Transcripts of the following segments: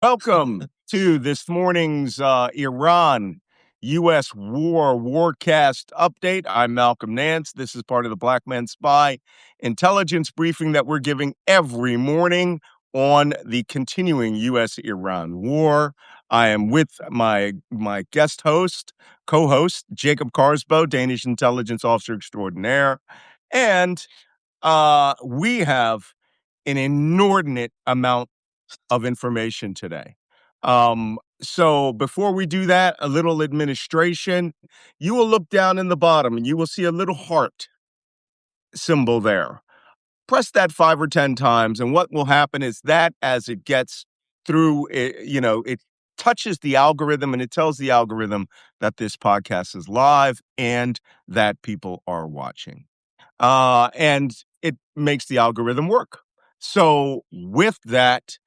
Welcome to this morning's Iran-U.S. Warcast update. I'm Malcolm Nance. This is part of the Black Men Spy intelligence briefing that we're giving every morning on the continuing U.S.-Iran war. I am with my guest host, co-host, Jacob Carsbo, Danish intelligence officer extraordinaire. And we have an inordinate amount of information today. So before we do that, a little administration. You will look down in the bottom and you will see a little heart symbol there. Press that 5 or 10 times, and what will happen is that as it gets through, it touches the algorithm and it tells the algorithm that this podcast is live and that people are watching. And it makes the algorithm work. So with that,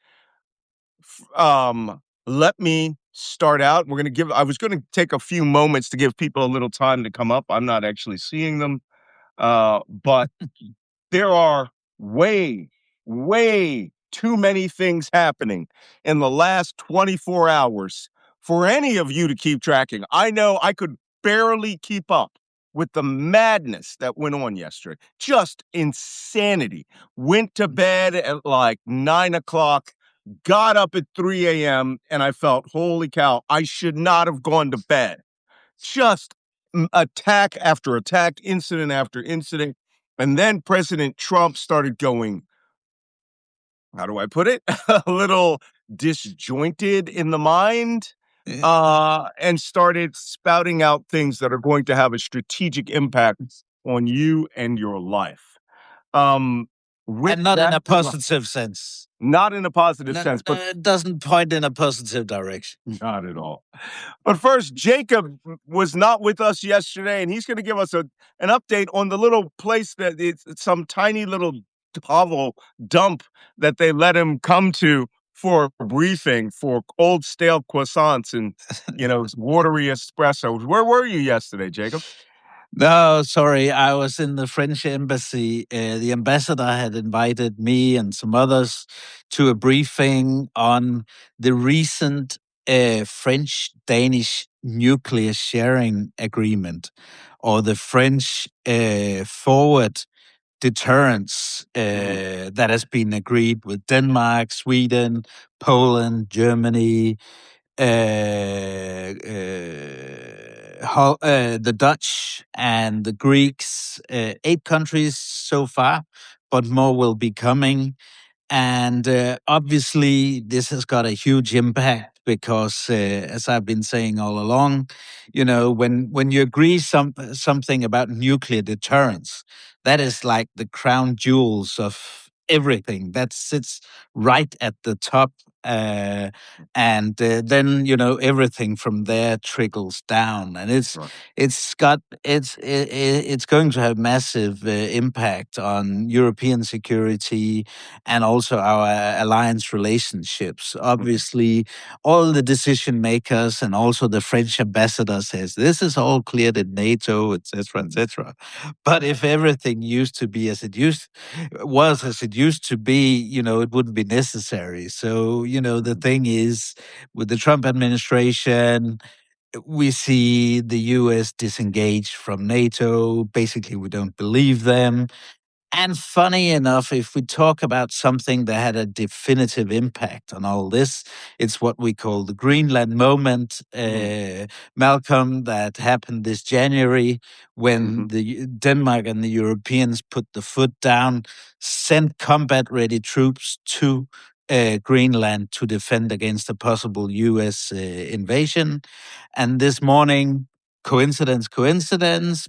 let me start out. I was going to take a few moments to give people a little time to come up. I'm not actually seeing them. But there are way too many things happening in the last 24 hours for any of you to keep tracking. I know I could barely keep up with the madness that went on yesterday. Just insanity. Went to bed at like 9 o'clock, got up at 3 a.m., and I felt, holy cow, I should not have gone to bed. Just attack after attack, incident after incident. And then President Trump started going, how do I put it? A little disjointed in the mind, and started spouting out things that are going to have a strategic impact on you and your life. And not in a positive sense. Not in a positive sense, but it doesn't point in a positive direction. Not at all. But first, Jacob was not with us yesterday, and he's going to give us an update on the little place that it's some tiny little hovel dump that they let him come to for a briefing for old stale croissants and, watery espresso. Where were you yesterday, Jacob? No, sorry. I was in the French embassy. The ambassador had invited me and some others to a briefing on the recent French-Danish nuclear sharing agreement, or the French forward deterrence that has been agreed with Denmark, Sweden, Poland, Germany, the Dutch and the Greeks, 8 countries so far, but more will be coming. And obviously, this has got a huge impact because, as I've been saying all along, when you agree something about nuclear deterrence, that is like the crown jewels of everything. That sits right at the top. And then everything from there trickles down, and it's going to have massive impact on European security and also our alliance relationships. Obviously, all the decision makers and also the French ambassador says this is all cleared in NATO, etc., etc. But if everything used to be as it used to be, it wouldn't be necessary. So, the thing is, with the Trump administration, we see the US disengaged from NATO. Basically, we don't believe them. And funny enough, if we talk about something that had a definitive impact on all this, it's what we call the Greenland moment, Malcolm, that happened this January when the Denmark and the Europeans put the foot down, sent combat-ready troops to Greenland to defend against a possible U.S. invasion. And this morning, coincidence,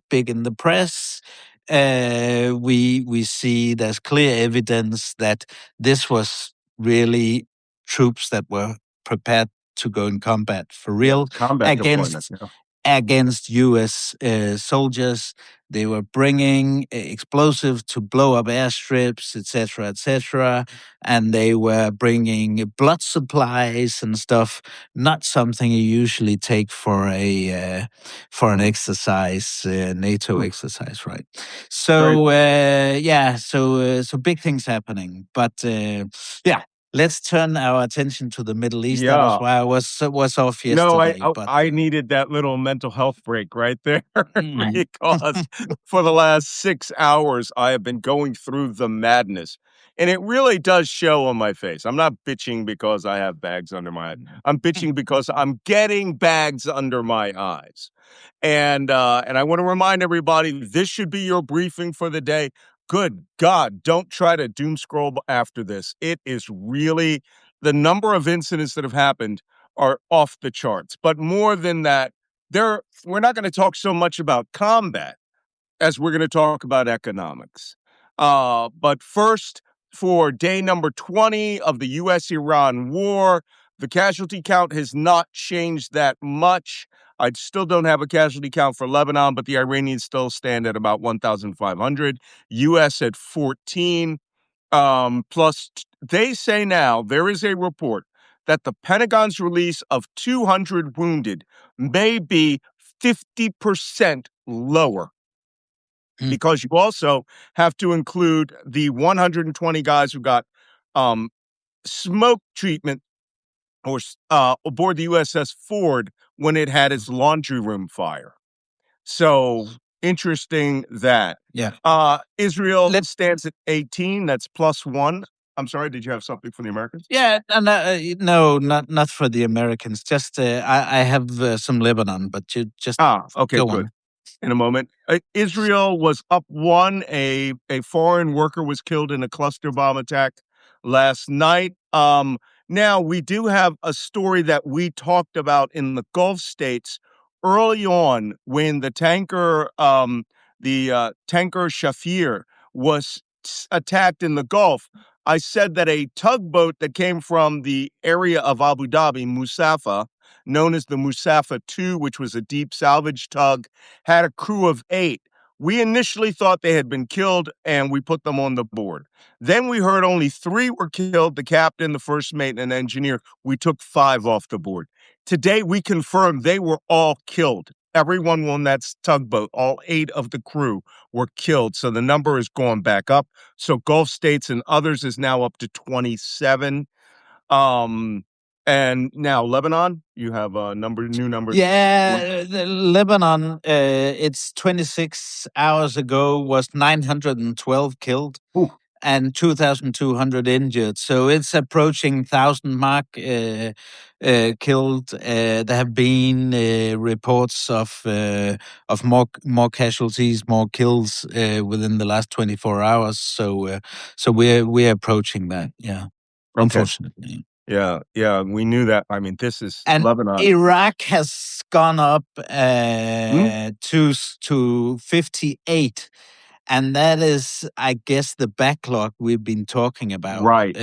big in the press, we see there's clear evidence that this was really troops that were prepared to go in combat for real against U.S. Soldiers. They were bringing explosives to blow up airstrips, etc., etc., and they were bringing blood supplies and stuff. Not something you usually take for an exercise, NATO exercise, right? So so big things happening, but yeah. let's turn our attention to the Middle East. That was Yeah. why I was off No, yesterday. But I needed that little mental health break right there mm, because for the last 6 hours I have been going through the madness, and it really does show on my face. I'm not bitching because I have bags under my eyes. I'm bitching because I'm getting bags under my eyes. And I want to remind everybody this should be your briefing for the day. Good God, don't try to doom scroll after this. It is really the number of incidents that have happened are off the charts. But more than that, we're not going to talk so much about combat as we're going to talk about economics. But first, for day number 20 of the U.S.-Iran war, the casualty count has not changed that much. I still don't have a casualty count for Lebanon, but the Iranians still stand at about 1,500. U.S. at 14. They say now there is a report that the Pentagon's release of 200 wounded may be 50% lower mm, because you also have to include the 120 guys who got um, smoke treatment aboard the USS Ford when it had its laundry room fire. So interesting that. yeah. Israel Let stands at 18. That's plus one. I'm sorry, did you have something for the Americans? Yeah, and no, not for the Americans. Just I have some Lebanon, but you just Okay, go good. on. In a moment. Israel was up one. A foreign worker was killed in a cluster bomb attack last night. Now, we do have a story that we talked about in the Gulf states early on when the tanker Shafir was attacked in the Gulf. I said that a tugboat that came from the area of Abu Dhabi, Musafa, known as the Musafa 2, which was a deep salvage tug, had a crew of 8. We initially thought they had been killed, and we put them on the board. Then we heard only 3 were killed, the captain, the first mate, and an engineer. We took 5 off the board. Today, we confirmed they were all killed. Everyone on that tugboat, all 8 of the crew, were killed. So the number has gone back up. So Gulf states and others is now up to 27. Um, and now Lebanon, you have a new number. Yeah, Lebanon. It's 26 hours ago was 912 killed Ooh, and 2,200 injured. So it's approaching 1,000 mark killed. There have been reports of more casualties, more kills within the last 24 hours. So we're approaching that. Yeah, okay. unfortunately. Yeah, we knew that. I mean, this is And Lebanon. Iraq has gone up Hmm? to 58, and that is, I guess, the backlog we've been talking about, Right.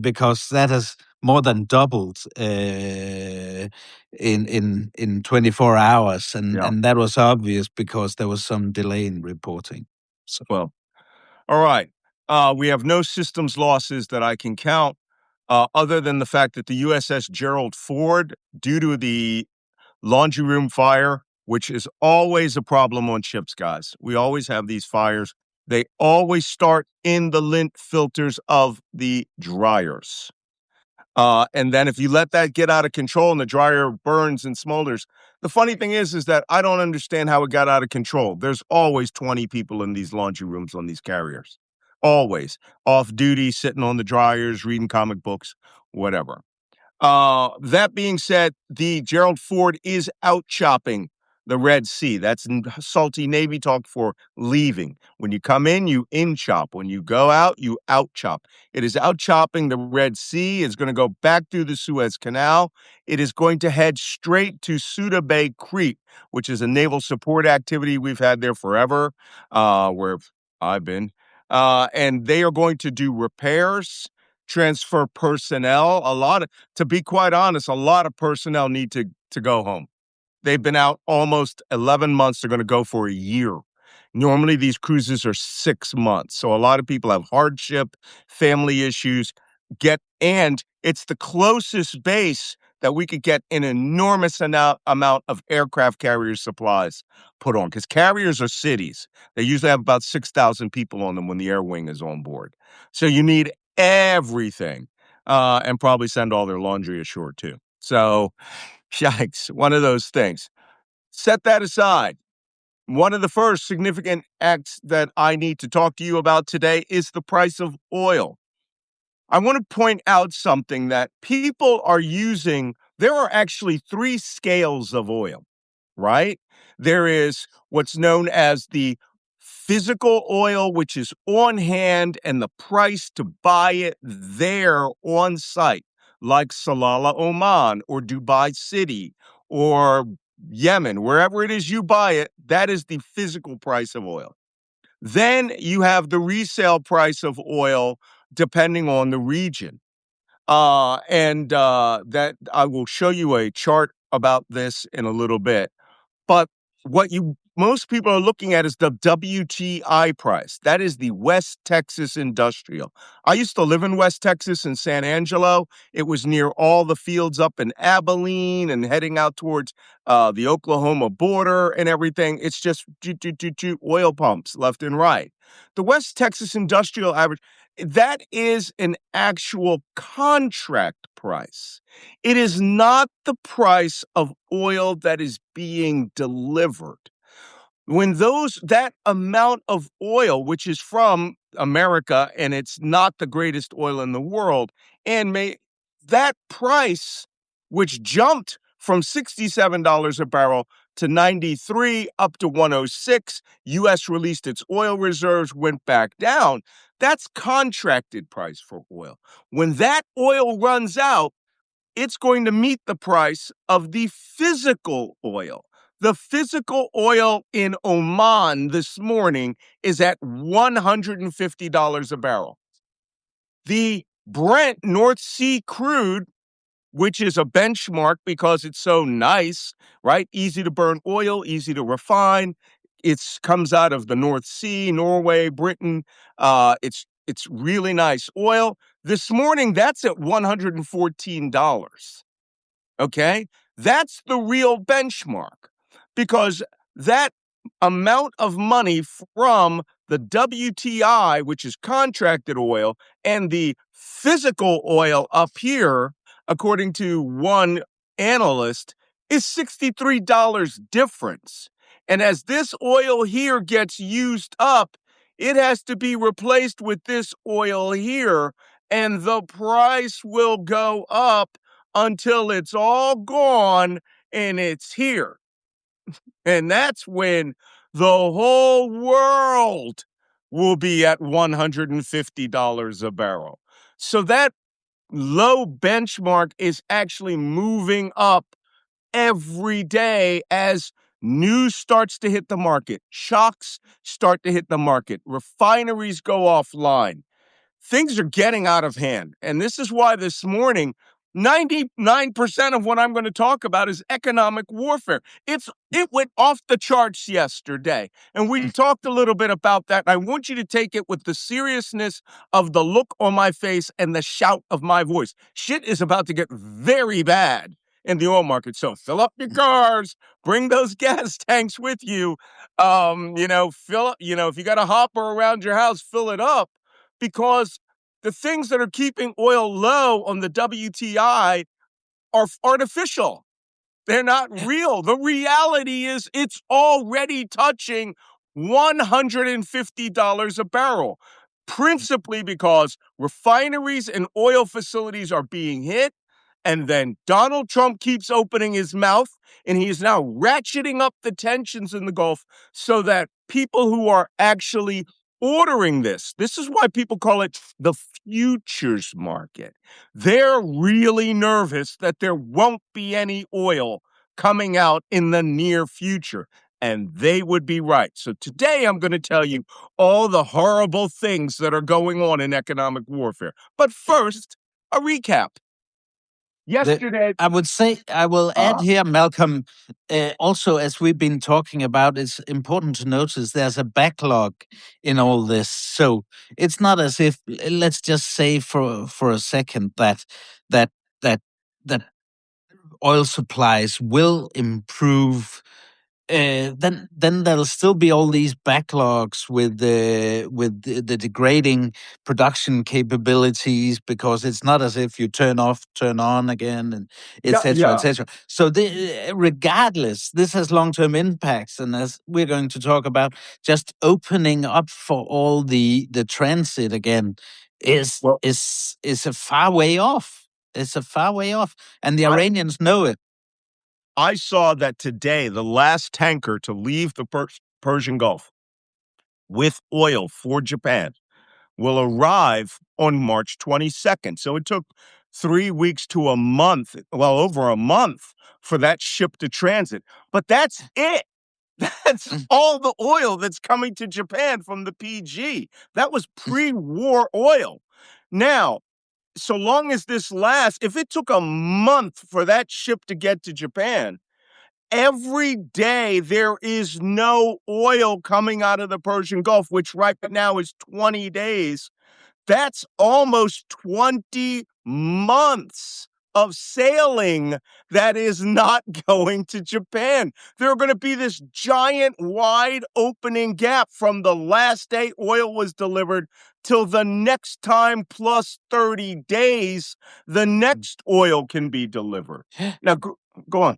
because that has more than doubled in 24 hours, and Yeah. and that was obvious because there was some delay in reporting. So Well, all right. We have no systems losses that I can count, other than the fact that the USS Gerald Ford, due to the laundry room fire, which is always a problem on ships, guys. We always have these fires. They always start in the lint filters of the dryers. And then if you let that get out of control and the dryer burns and smolders, the funny thing is that I don't understand how it got out of control. There's always 20 people in these laundry rooms on these carriers. Always. Off duty, sitting on the dryers, reading comic books, whatever. That being said, the Gerald Ford is out chopping the Red Sea. That's salty Navy talk for leaving. When you come in, you in chop. When you go out, you out chop. It is out chopping the Red Sea. It's going to go back through the Suez Canal. It is going to head straight to Suda Bay Creek, which is a naval support activity we've had there forever, where I've been. And they are going to do repairs, transfer personnel. To be quite honest, a lot of personnel need to go home. They've been out almost 11 months. They're going to go for a year. Normally, these cruises are 6 months. So a lot of people have hardship, family issues, and it's the closest base that we could get an enormous amount of aircraft carrier supplies put on, because carriers are cities. They usually have about 6,000 people on them when the air wing is on board. So you need everything. and probably send all their laundry ashore too. So, yikes, one of those things. Set that aside. One of the first significant acts that I need to talk to you about today is the price of oil. I want to point out something that people are using. There are actually three scales of oil, right? There is what's known as the physical oil, which is on hand and the price to buy it there on site, like Salalah, Oman, or Dubai City, or Yemen, wherever it is you buy it, that is the physical price of oil. Then you have the resale price of oil depending on the region. And that I will show you a chart about this in a little bit. But what you most people are looking at is the WTI price. That is the West Texas Industrial. I used to live in West Texas in San Angelo. It was near all the fields up in Abilene and heading out towards the Oklahoma border and everything. It's just oil pumps left and right. The West Texas Industrial average, that is an actual contract price. It is not the price of oil that is being delivered. When that amount of oil, which is from America, and it's not the greatest oil in the world, and that price, which jumped from $67 a barrel to 93 up to 106, US released its oil reserves, went back down. That's contracted price for oil. When that oil runs out, it's going to meet the price of the physical oil. The physical oil in Oman this morning is at $150 a barrel. The Brent North Sea crude, which is a benchmark because it's so nice, right? Easy to burn oil, easy to refine. It comes out of the North Sea, Norway, Britain. It's really nice oil. This morning, that's at $114. Okay? That's the real benchmark because that amount of money from the WTI, which is contracted oil, and the physical oil up here, according to one analyst, is $63 difference. And as this oil here gets used up, it has to be replaced with this oil here, and the price will go up until it's all gone and it's here. And that's when the whole world will be at $150 a barrel. So that low benchmark is actually moving up every day as news starts to hit the market, shocks start to hit the market, refineries go offline. Things are getting out of hand. And this is why this morning, 99% of what I'm going to talk about is economic warfare. It went off the charts yesterday. And we talked a little bit about that. And I want you to take it with the seriousness of the look on my face and the shout of my voice. Shit is about to get very bad in the oil market. So fill up your cars, bring those gas tanks with you. If you got a hopper around your house, fill it up. Because the things that are keeping oil low on the WTI are artificial. They're not real. The reality is it's already touching $150 a barrel, principally because refineries and oil facilities are being hit. And then Donald Trump keeps opening his mouth, and he is now ratcheting up the tensions in the Gulf so that people who are actually ordering this is why people call it the futures market. They're really nervous that there won't be any oil coming out in the near future. And they would be right. So today I'm going to tell you all the horrible things that are going on in economic warfare. But first, a recap. Yesterday, I would say, I will add here, Malcolm, also, as we've been talking about, it's important to notice there's a backlog in all this. So it's not as if, let's just say for a second that that that oil supplies will improve then there'll still be all these backlogs with the degrading production capabilities, because it's not as if you turn off, turn on again, and Yeah, etc. yeah. etc. So regardless, this has long-term impacts, and as we're going to talk about, just opening up for all the transit again is Well, is a far way off. It's a far way off, and the I Iranians know it. I saw that today the last tanker to leave the Persian Gulf with oil for Japan will arrive on March 22nd. So it took 3 weeks to a month, well, over a month for that ship to transit. But that's it. That's Mm, all the oil that's coming to Japan from the PG. That was mm, pre-war oil. Now, so long as this lasts, if it took a month for that ship to get to Japan, every day there is no oil coming out of the Persian Gulf, which right now is 20 days. That's almost 20 months of sailing that is not going to Japan. There are going to be this giant wide opening gap from the last day oil was delivered till the next time plus 30 days the mm. next oil can be delivered. Now, go on.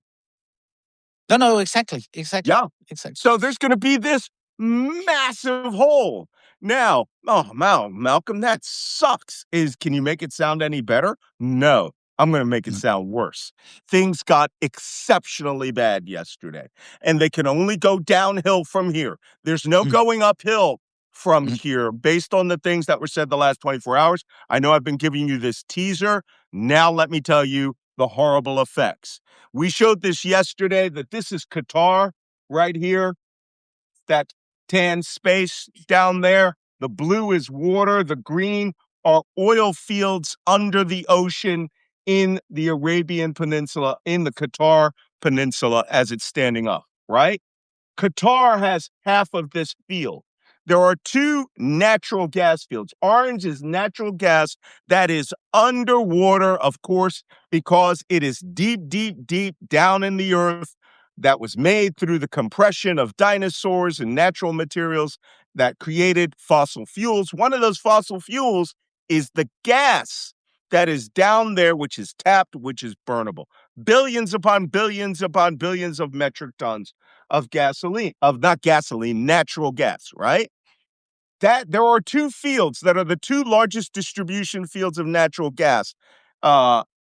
No, no, exactly, exactly, Yeah. exactly. So there's going to be this massive hole. Now, oh, Malcolm, that sucks. Can you make it sound any better? No, I'm going to make it Mm, sound worse. Things got exceptionally bad yesterday, and they can only go downhill from here. There's no mm, going uphill from mm. here based on the things that were said the last 24 hours. I know I've been giving you this teaser. Now, let me tell you the horrible effects. We showed this yesterday that this is Qatar right here, that tan space down there. The blue is water, the green are oil fields under the ocean in the Arabian Peninsula, in the Qatar Peninsula as it's standing up, right? Qatar has half of this field. There are two natural gas fields. Orange is natural gas that is underwater, of course, because it is deep, deep, deep down in the earth that was made through the compression of dinosaurs and natural materials that created fossil fuels. One of those fossil fuels is the gas that is down there, which is tapped, which is burnable. Billions upon billions of metric tons of gasoline, of not gasoline, natural gas, right? That there are two fields that are the two largest distribution fields of natural gas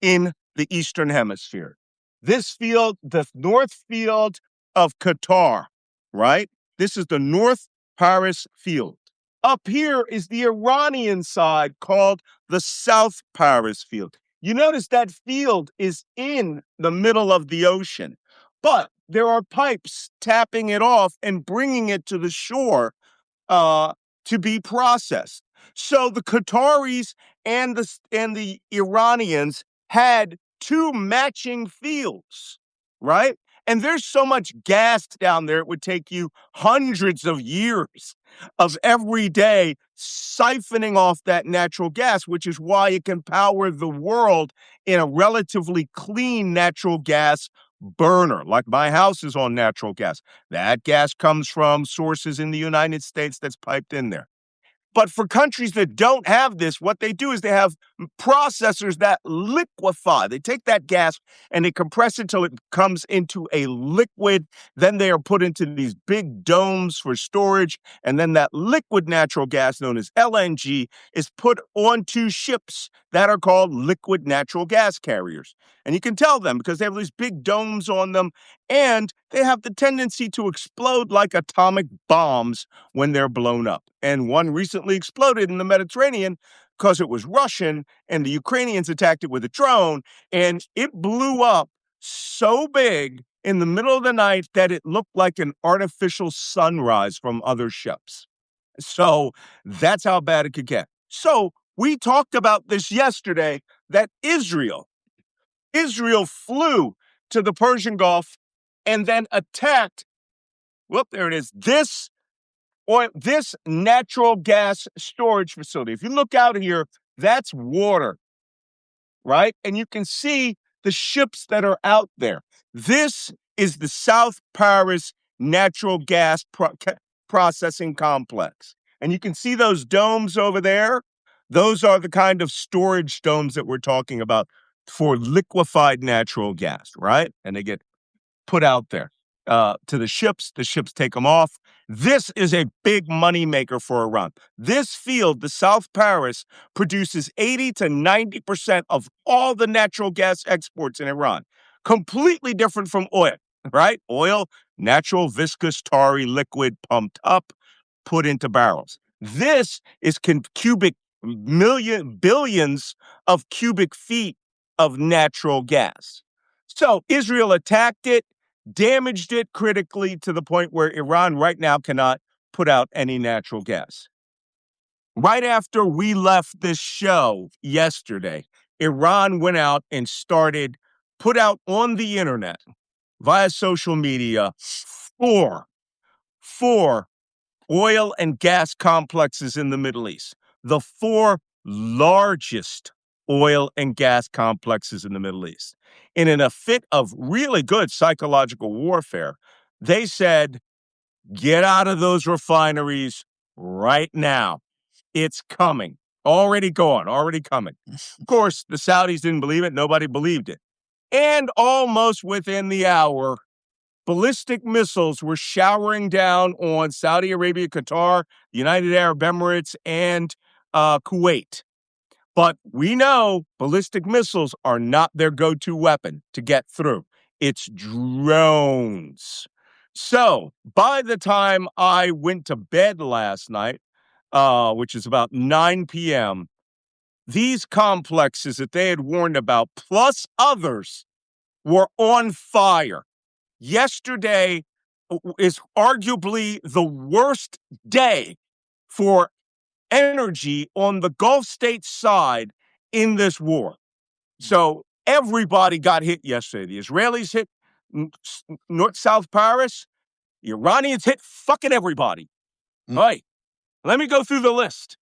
in the Eastern Hemisphere. This field, the North Field of Qatar, right? This is the North Paris Field. Up here is the Iranian side called the South Paris Field. You notice that field is in the middle of the ocean, but there are pipes tapping it off and bringing it to the shore uh, to be processed. So the Qataris and the Iranians had two matching fields, right? And there's so much gas down there, it would take you hundreds of years of every day siphoning off that natural gas, which is why it can power the world in a relatively clean natural gas burner. Like my house is on natural gas. That gas comes from sources in the United States that's piped in there. But for countries that don't have this, what they do is they have processors that liquefy. They take that gas and they compress it till it comes into a liquid. Then they are put into these big domes for storage. And then that liquid natural gas, known as LNG, is put onto ships that are called liquid natural gas carriers. And you can tell them because they have these big domes on them, and they have the tendency to explode like atomic bombs when they're blown up. And one recently exploded in the Mediterranean because it was Russian, and the Ukrainians attacked it with a drone, and it blew up so big in the middle of the night that it looked like an artificial sunrise from other ships. So that's how bad it could get. So we talked about this yesterday, that Israel flew to the Persian Gulf and then attacked, whoop, there it is, this natural gas storage facility. If you look out here, that's water, right? And you can see the ships that are out there. This is the South Paris natural gas processing complex. And you can see those domes over there. Those are the kind of storage domes that we're talking about for liquefied natural gas, right? And they get put out there to the ships. The ships take them off. This is a big money maker for Iran. This field, the South Paris, produces 80 to 90% of all the natural gas exports in Iran. Completely different from oil, right? Oil, natural, viscous, tarry liquid pumped up, put into barrels. This is billions of cubic feet of natural gas. So Israel attacked it, damaged it critically to the point where Iran right now cannot put out any natural gas. Right after we left this show yesterday, Iran went out and put out on the internet via social media four oil and gas complexes in the Middle East. The four largest oil and gas complexes in the Middle East. And in a fit of really good psychological warfare, they said, get out of those refineries right now. It's coming. Already gone, already coming. Of course, the Saudis didn't believe it. Nobody believed it. And almost within the hour, ballistic missiles were showering down on Saudi Arabia, Qatar, the United Arab Emirates, and Kuwait. But we know ballistic missiles are not their go-to weapon to get through. It's drones. So by the time I went to bed last night, which is about 9 p.m., these complexes that they had warned about, plus others, were on fire. Yesterday is arguably the worst day for energy on the Gulf state side in this war. So everybody got hit yesterday. The Israelis hit North-South Paris. The Iranians hit fucking everybody. All right, let me go through the list.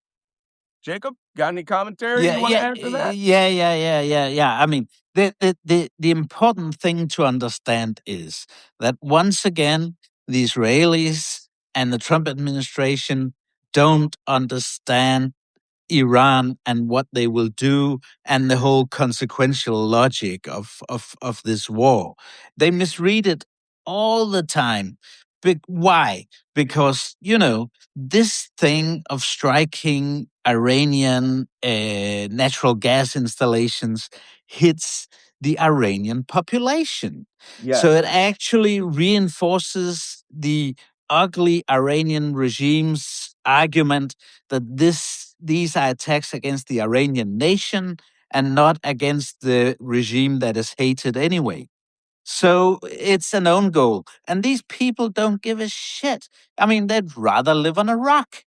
Jacob, got any commentary you want to add to that? Yeah. I mean, the important thing to understand is that once again, the Israelis and the Trump administration don't understand Iran and what they will do and the whole consequential logic of this war. They misread it all the time. Why? Because, this thing of striking Iranian natural gas installations hits the Iranian population. Yes. So it actually reinforces the ugly Iranian regime's argument that these are attacks against the Iranian nation and not against the regime that is hated anyway. So it's an own goal. And these people don't give a shit. I mean, they'd rather live on a rock.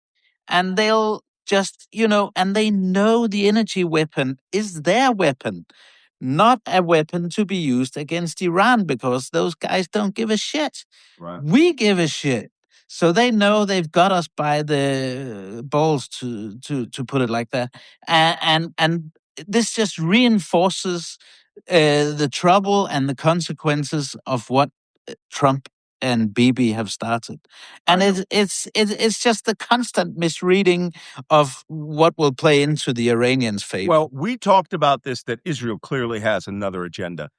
And they'll just, and they know the energy weapon is their weapon, not a weapon to be used against Iran because those guys don't give a shit. Right. We give a shit. So they know they've got us by the balls to put it like that. And this just reinforces the trouble and the consequences of what Trump and Bibi have started, and it's just the constant misreading of what will play into the Iranians' favor. Well, we talked about this, that Israel clearly has another agenda.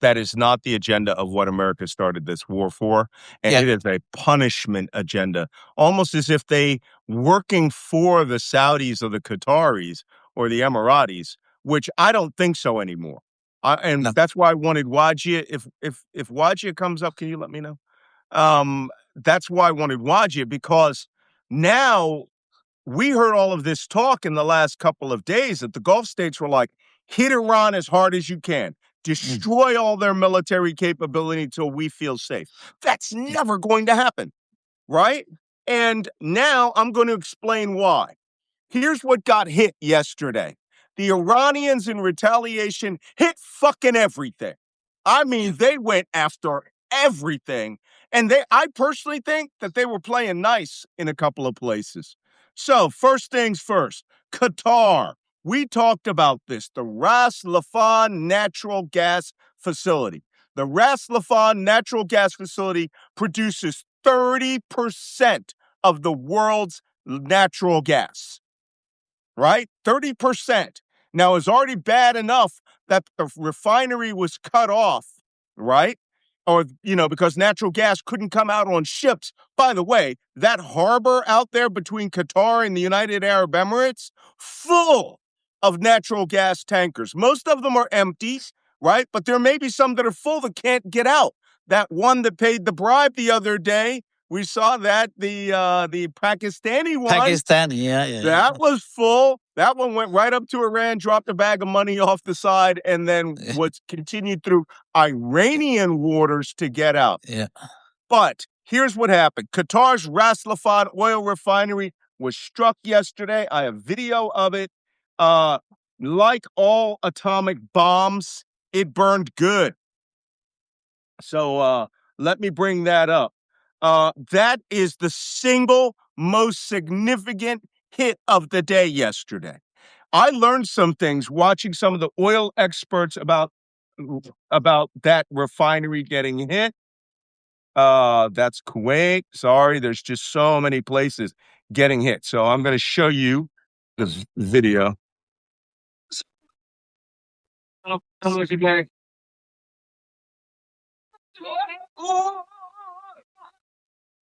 That is not the agenda of what America started this war for. And it is a punishment agenda, almost as if they working for the Saudis or the Qataris or the Emiratis, which I don't think so anymore. That's why I wanted Wajia. If Wajia comes up, can you let me know? That's why I wanted Wajia, because now we heard all of this talk in the last couple of days that the Gulf states were like, hit Iran as hard as you can. Destroy all their military capability until we feel safe. That's never going to happen, right? And now I'm going to explain why. Here's what got hit yesterday. The Iranians, in retaliation, hit fucking everything. I mean, they went after everything. And I personally think that they were playing nice in a couple of places. So, first things first, Qatar. We talked about this, the Ras Laffan natural gas facility. The Ras Laffan natural gas facility produces 30% of the world's natural gas, right? 30%. Now, it's already bad enough that the refinery was cut off, right? Or, because natural gas couldn't come out on ships. By the way, that harbor out there between Qatar and the United Arab Emirates, full of natural gas tankers. Most of them are empty, right? But there may be some that are full that can't get out. That one that paid the bribe the other day, we saw that, the Pakistani one, Pakistani, yeah. that was full. That one went right up to Iran, dropped a bag of money off the side, and then was continued through Iranian waters to get out. Yeah. But here's what happened. Qatar's Ras Laffan oil refinery was struck yesterday. I have video of it. Like all atomic bombs, it burned good. So let me bring that up. That is the single most significant hit of the day yesterday. I learned some things watching some of the oil experts about that refinery getting hit. That's Kuwait. Sorry, there's just so many places getting hit. So I'm going to show you this video.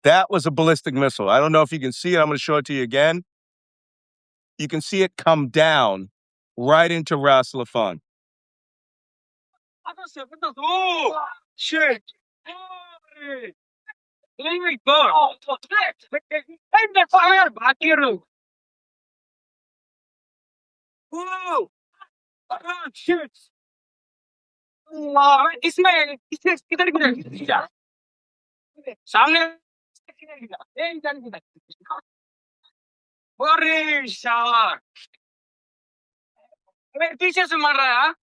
That was a ballistic missile. I don't know if you can see it. I'm going to show it to you again. You can see it come down right into Ras Laffan. Oh, shit. Whoa! Oh, shit! इसमें इससे किधर किधर सामने अरे शाबाश मेरे पीछे से मार रहा है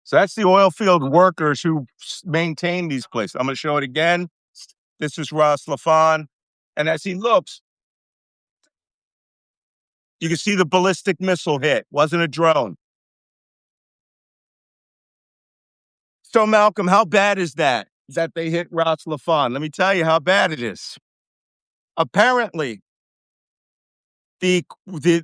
So that's the oil field workers who maintain these places. I'm going to show it again. This is Ras Laffan. And as he looks, you can see the ballistic missile hit. Wasn't a drone. So, Malcolm, how bad is that they hit Ras Laffan? Let me tell you how bad it is. Apparently, the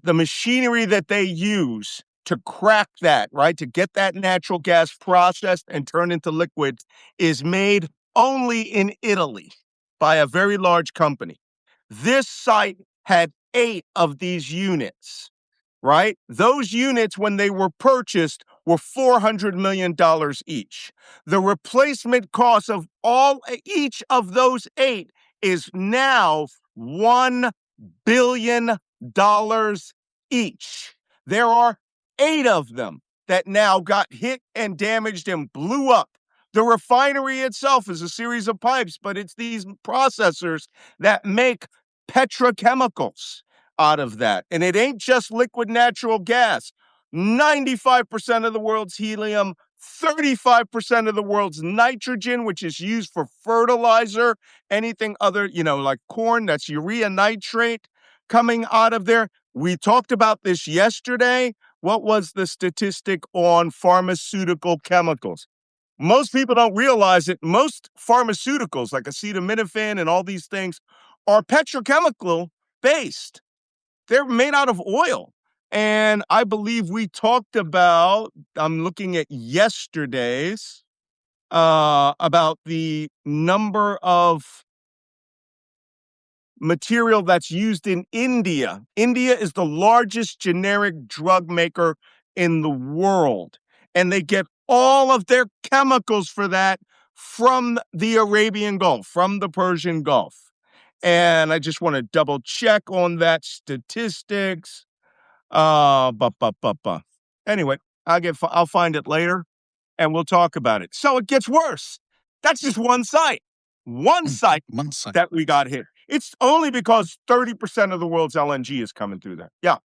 machinery that they use to crack that, right, to get that natural gas processed and turned into liquid is made only in Italy by a very large company. This site had 8 of these units, right? Those units, when they were purchased, were $400 million each. The replacement cost of each of those 8 is now $1 billion each. There are 8 of them that now got hit and damaged and blew up. The refinery itself is a series of pipes, but it's these processors that make petrochemicals out of that. And it ain't just liquid natural gas. 95% of the world's helium, 35% of the world's nitrogen, which is used for fertilizer, anything other, like corn, that's urea nitrate coming out of there. We talked about this yesterday. What was the statistic on pharmaceutical chemicals? Most people don't realize it. Most pharmaceuticals, like acetaminophen and all these things, are petrochemical based. They're made out of oil. And I believe we talked about, I'm looking at yesterday's, about the number of material that's used in India. India is the largest generic drug maker in the world. And they get all of their chemicals for that from the Arabian Gulf, from the Persian Gulf. And I just want to double check on that statistics. Anyway, I'll find it later and we'll talk about it. So it gets worse. That's just one site. One site that we got hit. It's only because 30% of the world's LNG is coming through there. Yeah.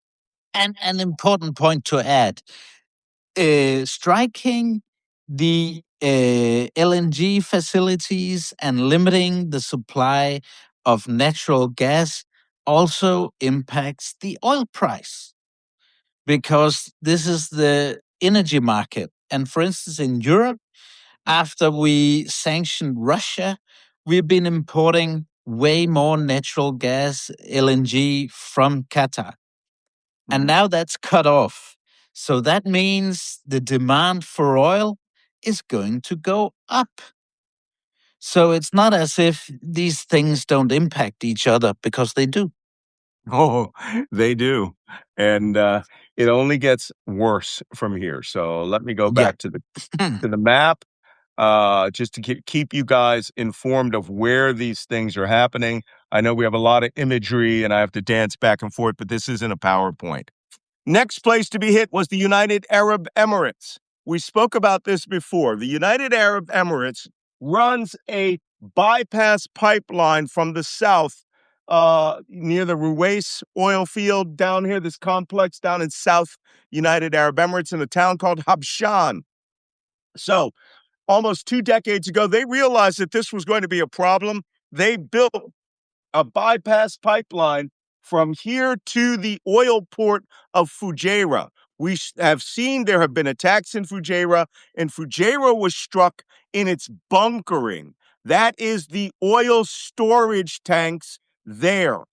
And an important point to add, striking the LNG facilities and limiting the supply of natural gas also impacts the oil price, because this is the energy market. And for instance, in Europe, after we sanctioned Russia, we've been importing way more natural gas, LNG, from Qatar. And now that's cut off. So that means the demand for oil is going to go up. So it's not as if these things don't impact each other, because they do. Oh, they do. And it only gets worse from here. So let me go Yeah. back to the map, just to keep you guys informed of where these things are happening. I know we have a lot of imagery and I have to dance back and forth, but this isn't a PowerPoint. Next place to be hit was the United Arab Emirates. We spoke about this before. The United Arab Emirates runs a bypass pipeline from the south, near the Ruwais oil field down here, this complex down in South United Arab Emirates in a town called Habshan. So almost 2 decades ago, they realized that this was going to be a problem. They built a bypass pipeline from here to the oil port of Fujairah. We have seen there have been attacks in Fujairah, and Fujairah was struck in its bunkering. That is the oil storage tanks there.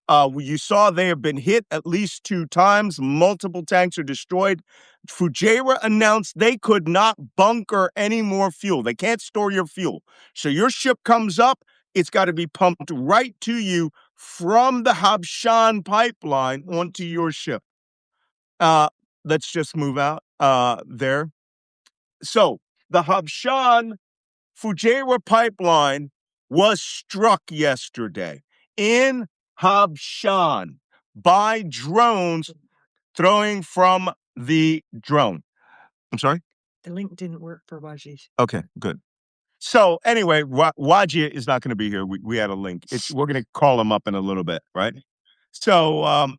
You saw they have been hit at least 2 times. Multiple tanks are destroyed. Fujairah announced they could not bunker any more fuel. They can't store your fuel. So your ship comes up, it's got to be pumped right to you from the Habshan pipeline onto your ship. Let's just move out there. So the Habshan Fujairah pipeline was struck yesterday in Habshan by drones throwing from the drone. I'm sorry? The link didn't work for Wajid. Okay, good. So anyway, Wajid is not going to be here. We had a link. We're going to call him up in a little bit, right? So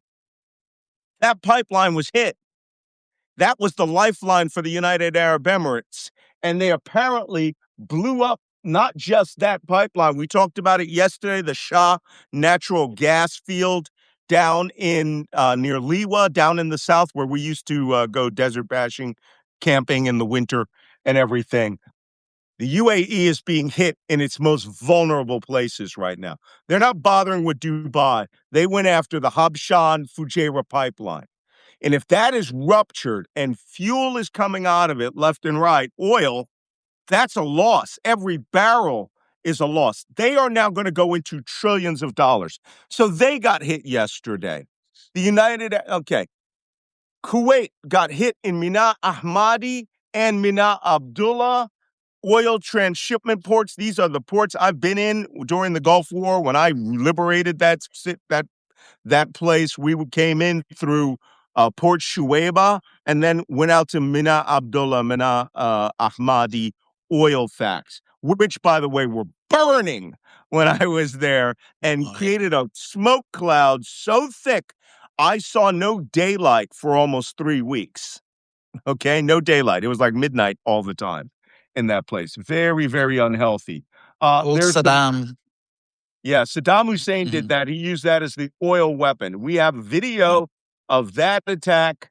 that pipeline was hit. That was the lifeline for the United Arab Emirates. And they apparently blew up not just that pipeline. We talked about it yesterday, the Shah natural gas field down in near Liwa, down in the south, where we used to go desert bashing, camping in the winter and everything. The UAE is being hit in its most vulnerable places right now. They're not bothering with Dubai. They went after the Habshan Fujairah pipeline. And if that is ruptured and fuel is coming out of it left and right, oil, that's a loss. Every barrel is a loss. They are now going to go into trillions of dollars. So they got hit yesterday. Kuwait got hit in Mina Ahmadi and Mina Abdullah oil transshipment ports. These are the ports I've been in during the Gulf War when I liberated that place. We came in through Port Shuaibah and then went out to Mina Abdullah, Mina Ahmadi oil facts, which, by the way, were burning when I was there and created a smoke cloud so thick I saw no daylight for almost 3 weeks. Okay, no daylight. It was like midnight all the time in that place. Very, very unhealthy. Old Saddam. Saddam Hussein did that. He used that as the oil weapon. We have video of that attack,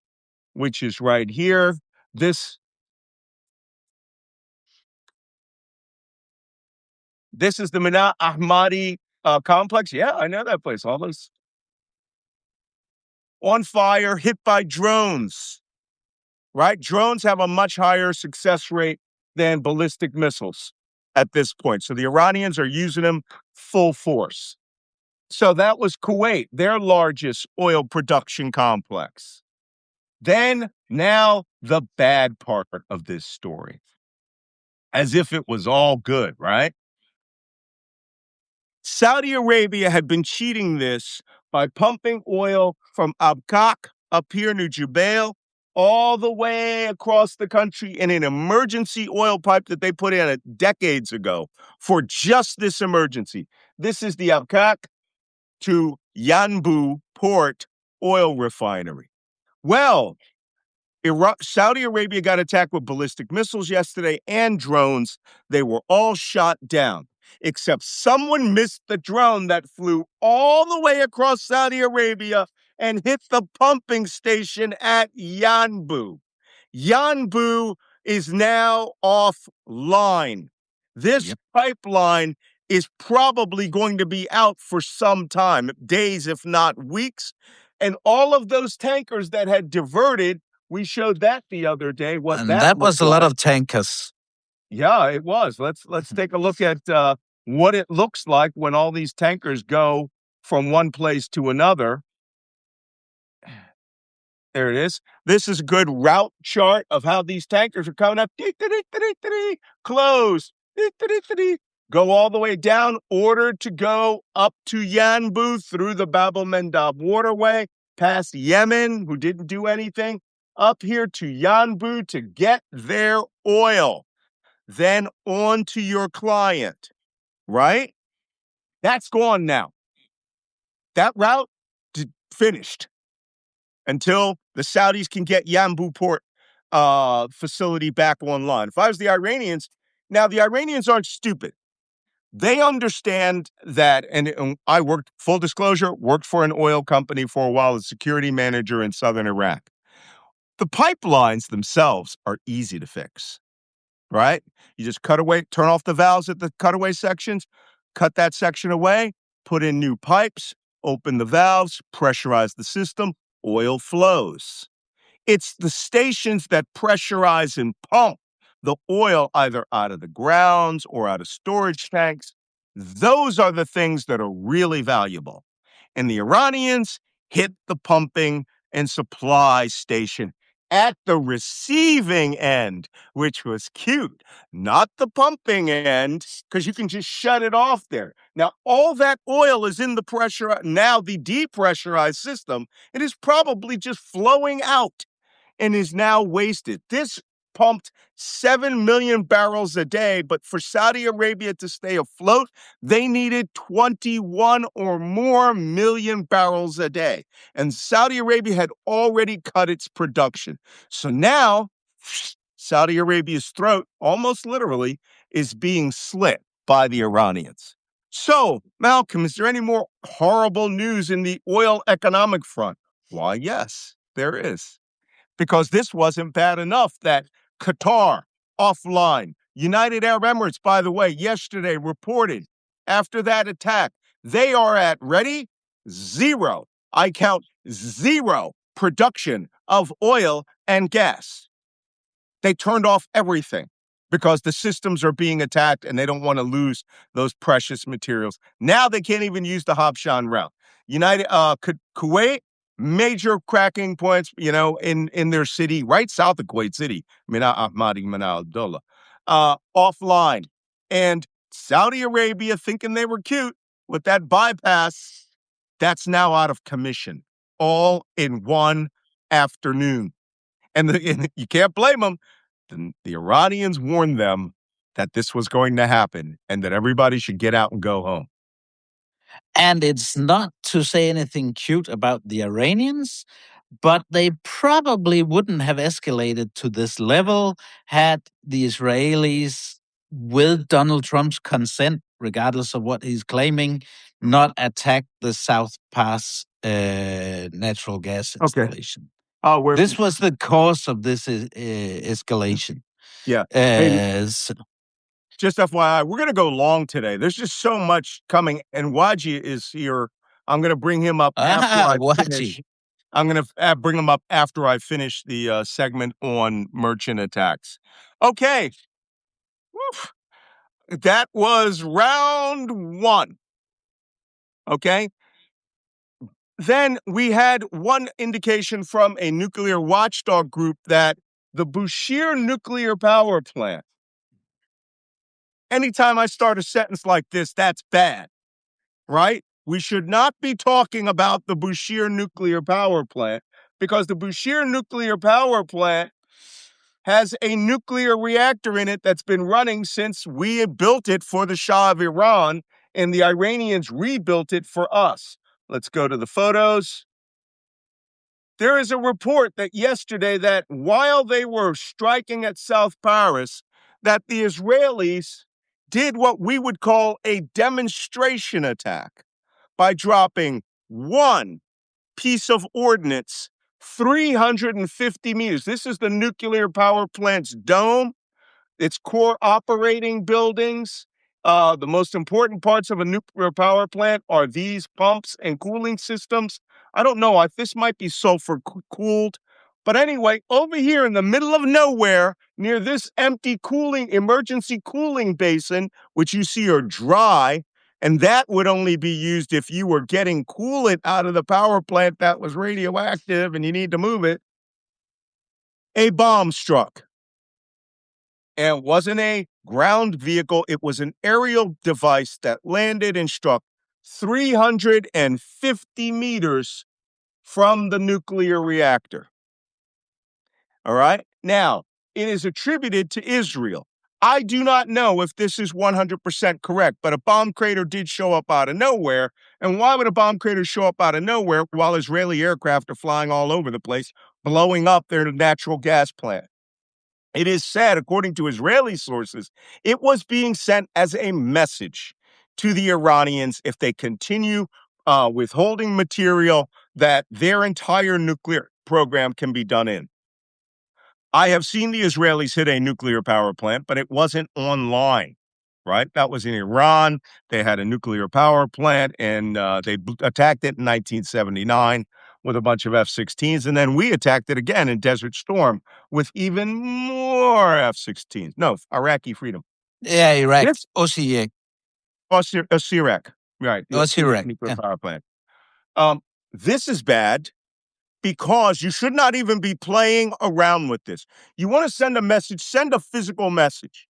which is right here. This is the Mina Ahmadi complex. Yeah, I know that place. Almost on fire, hit by drones. Right? Drones have a much higher success rate than ballistic missiles at this point. So the Iranians are using them full force. So that was Kuwait, their largest oil production complex. Then, now the bad part of this story. As if it was all good, right? Saudi Arabia had been cheating this by pumping oil from Abqaq up here near Jubail all the way across the country in an emergency oil pipe that they put in decades ago for just this emergency. This is the Abqaq to Yanbu port oil refinery. Well, Saudi Arabia got attacked with ballistic missiles yesterday and drones. They were all shot down, except someone missed the drone that flew all the way across Saudi Arabia and hit the pumping station at Yanbu. Yanbu is now offline. This pipeline is probably going to be out for some time, days, if not weeks. And all of those tankers that had diverted, we showed that the other day, what And that that was looked a lot like. of tankers. Yeah, it was. Let's take a look at what it looks like when all these tankers go from one place to another. There it is. This is a good route chart of how these tankers are coming up. Close. Go all the way down, ordered to go up to Yanbu through the Bab el-Mandab waterway, past Yemen, who didn't do anything, up here to Yanbu to get their oil, then on to your client, right? That's gone now. That route finished until the Saudis can get Yanbu port facility back online. If I was the Iranians, now the Iranians aren't stupid. They understand that, and I worked, full disclosure, worked for an oil company for a while as security manager in southern Iraq. The pipelines themselves are easy to fix, right? You just cut away, turn off the valves at the cutaway sections, cut that section away, put in new pipes, open the valves, pressurize the system, oil flows. It's the stations that pressurize and pump the oil either out of the grounds or out of storage tanks. Those are the things that are really valuable. And the Iranians hit the pumping and supply station at the receiving end, which was cute, not the pumping end, because you can just shut it off there. Now, all that oil is in the pressure, now the depressurized system. It is probably just flowing out and is now wasted. This pumped 7 million barrels a day, but for Saudi Arabia to stay afloat, they needed 21 or more million barrels a day. And Saudi Arabia had already cut its production. So now, Saudi Arabia's throat, almost literally, is being slit by the Iranians. So, Malcolm, is there any more horrible news in the oil economic front? Why, yes, there is. Because this wasn't bad enough that Qatar offline. United Arab Emirates, by the way, yesterday reported after that attack, they are at, ready? Zero. I count zero production of oil and gas. They turned off everything because the systems are being attacked and they don't want to lose those precious materials. Now they can't even use the Habshan route. Kuwait, major cracking points, in their city, right south of Kuwait City, Mina Ahmadi, Mina Abdullah, offline. And Saudi Arabia, thinking they were cute with that bypass, that's now out of commission, all in one afternoon. And you can't blame them. The Iranians warned them that this was going to happen and that everybody should get out and go home. And it's not to say anything cute about the Iranians, but they probably wouldn't have escalated to this level had the Israelis, with Donald Trump's consent, regardless of what he's claiming, not attacked the South Pass natural gas installation. Oh, this was the cause of this escalation. Yeah. Just FYI, we're going to go long today. There's just so much coming, and Waji is here. I'm going to bring him up after I finish. I'm going to bring him up after I finish the segment on merchant attacks. Okay. Woof. That was round one. Okay. Then we had one indication from a nuclear watchdog group that the Bushehr nuclear power plant, anytime I start a sentence like this, that's bad, right? We should not be talking about the Bushehr nuclear power plant because the Bushehr nuclear power plant has a nuclear reactor in it that's been running since we built it for the Shah of Iran and the Iranians rebuilt it for us. Let's go to the photos. There is a report that yesterday that while they were striking at South Paris, that the Israelis did what we would call a demonstration attack by dropping one piece of ordnance 350 meters. This is the nuclear power plant's dome, its core operating buildings, The most important parts of a nuclear power plant are these pumps and cooling systems. I don't know if this might be sulfur cooled. But anyway, over here in the middle of nowhere, near this empty emergency cooling basin, which you see are dry, and that would only be used if you were getting coolant out of the power plant that was radioactive and you need to move it, a bomb struck. And it wasn't a ground vehicle, it was an aerial device that landed and struck 350 meters from the nuclear reactor. All right? Now, it is attributed to Israel. I do not know if this is 100% correct, but a bomb crater did show up out of nowhere. And why would a bomb crater show up out of nowhere while Israeli aircraft are flying all over the place, blowing up their natural gas plant? It is said, according to Israeli sources, it was being sent as a message to the Iranians if they continue withholding material that their entire nuclear program can be done in. I have seen the Israelis hit a nuclear power plant, but it wasn't online, right? That was in Iran. They had a nuclear power plant, and they attacked it in 1979 with a bunch of F-16s, and then we attacked it again in Desert Storm with even more F-16s. No, Iraqi Freedom. Yeah, Iraq. This, OCA. Iraq, right? Iraq. Nuclear power plant. This is bad because you should not even be playing around with this. You want to send a message, send a physical message.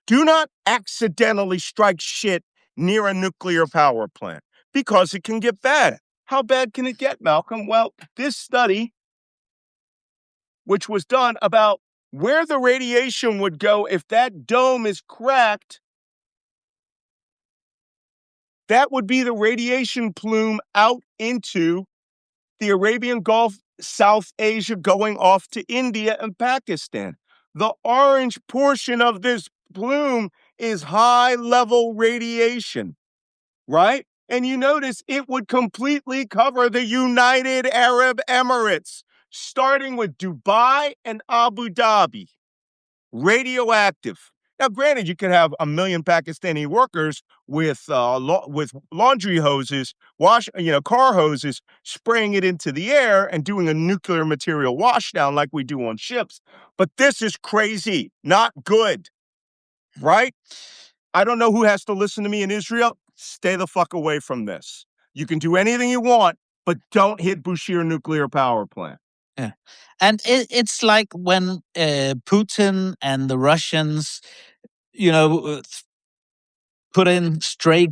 Do not accidentally strike shit near a nuclear power plant because it can get bad. How bad can it get, Malcolm? Well, this study, which was done about where the radiation would go if that dome is cracked, that would be the radiation plume out into the Arabian Gulf, South Asia, going off to India and Pakistan. The orange portion of this plume is high-level radiation, right? And you notice it would completely cover the United Arab Emirates, starting with Dubai and Abu Dhabi. Radioactive. Now, granted, you could have 1 million Pakistani workers with laundry hoses, car hoses, spraying it into the air and doing a nuclear material washdown like we do on ships. But this is crazy, not good, right? I don't know who has to listen to me in Israel. Stay the fuck away from this. You can do anything you want, but don't hit Bushehr nuclear power plant. Yeah. And it's like when Putin and the Russians, put in stray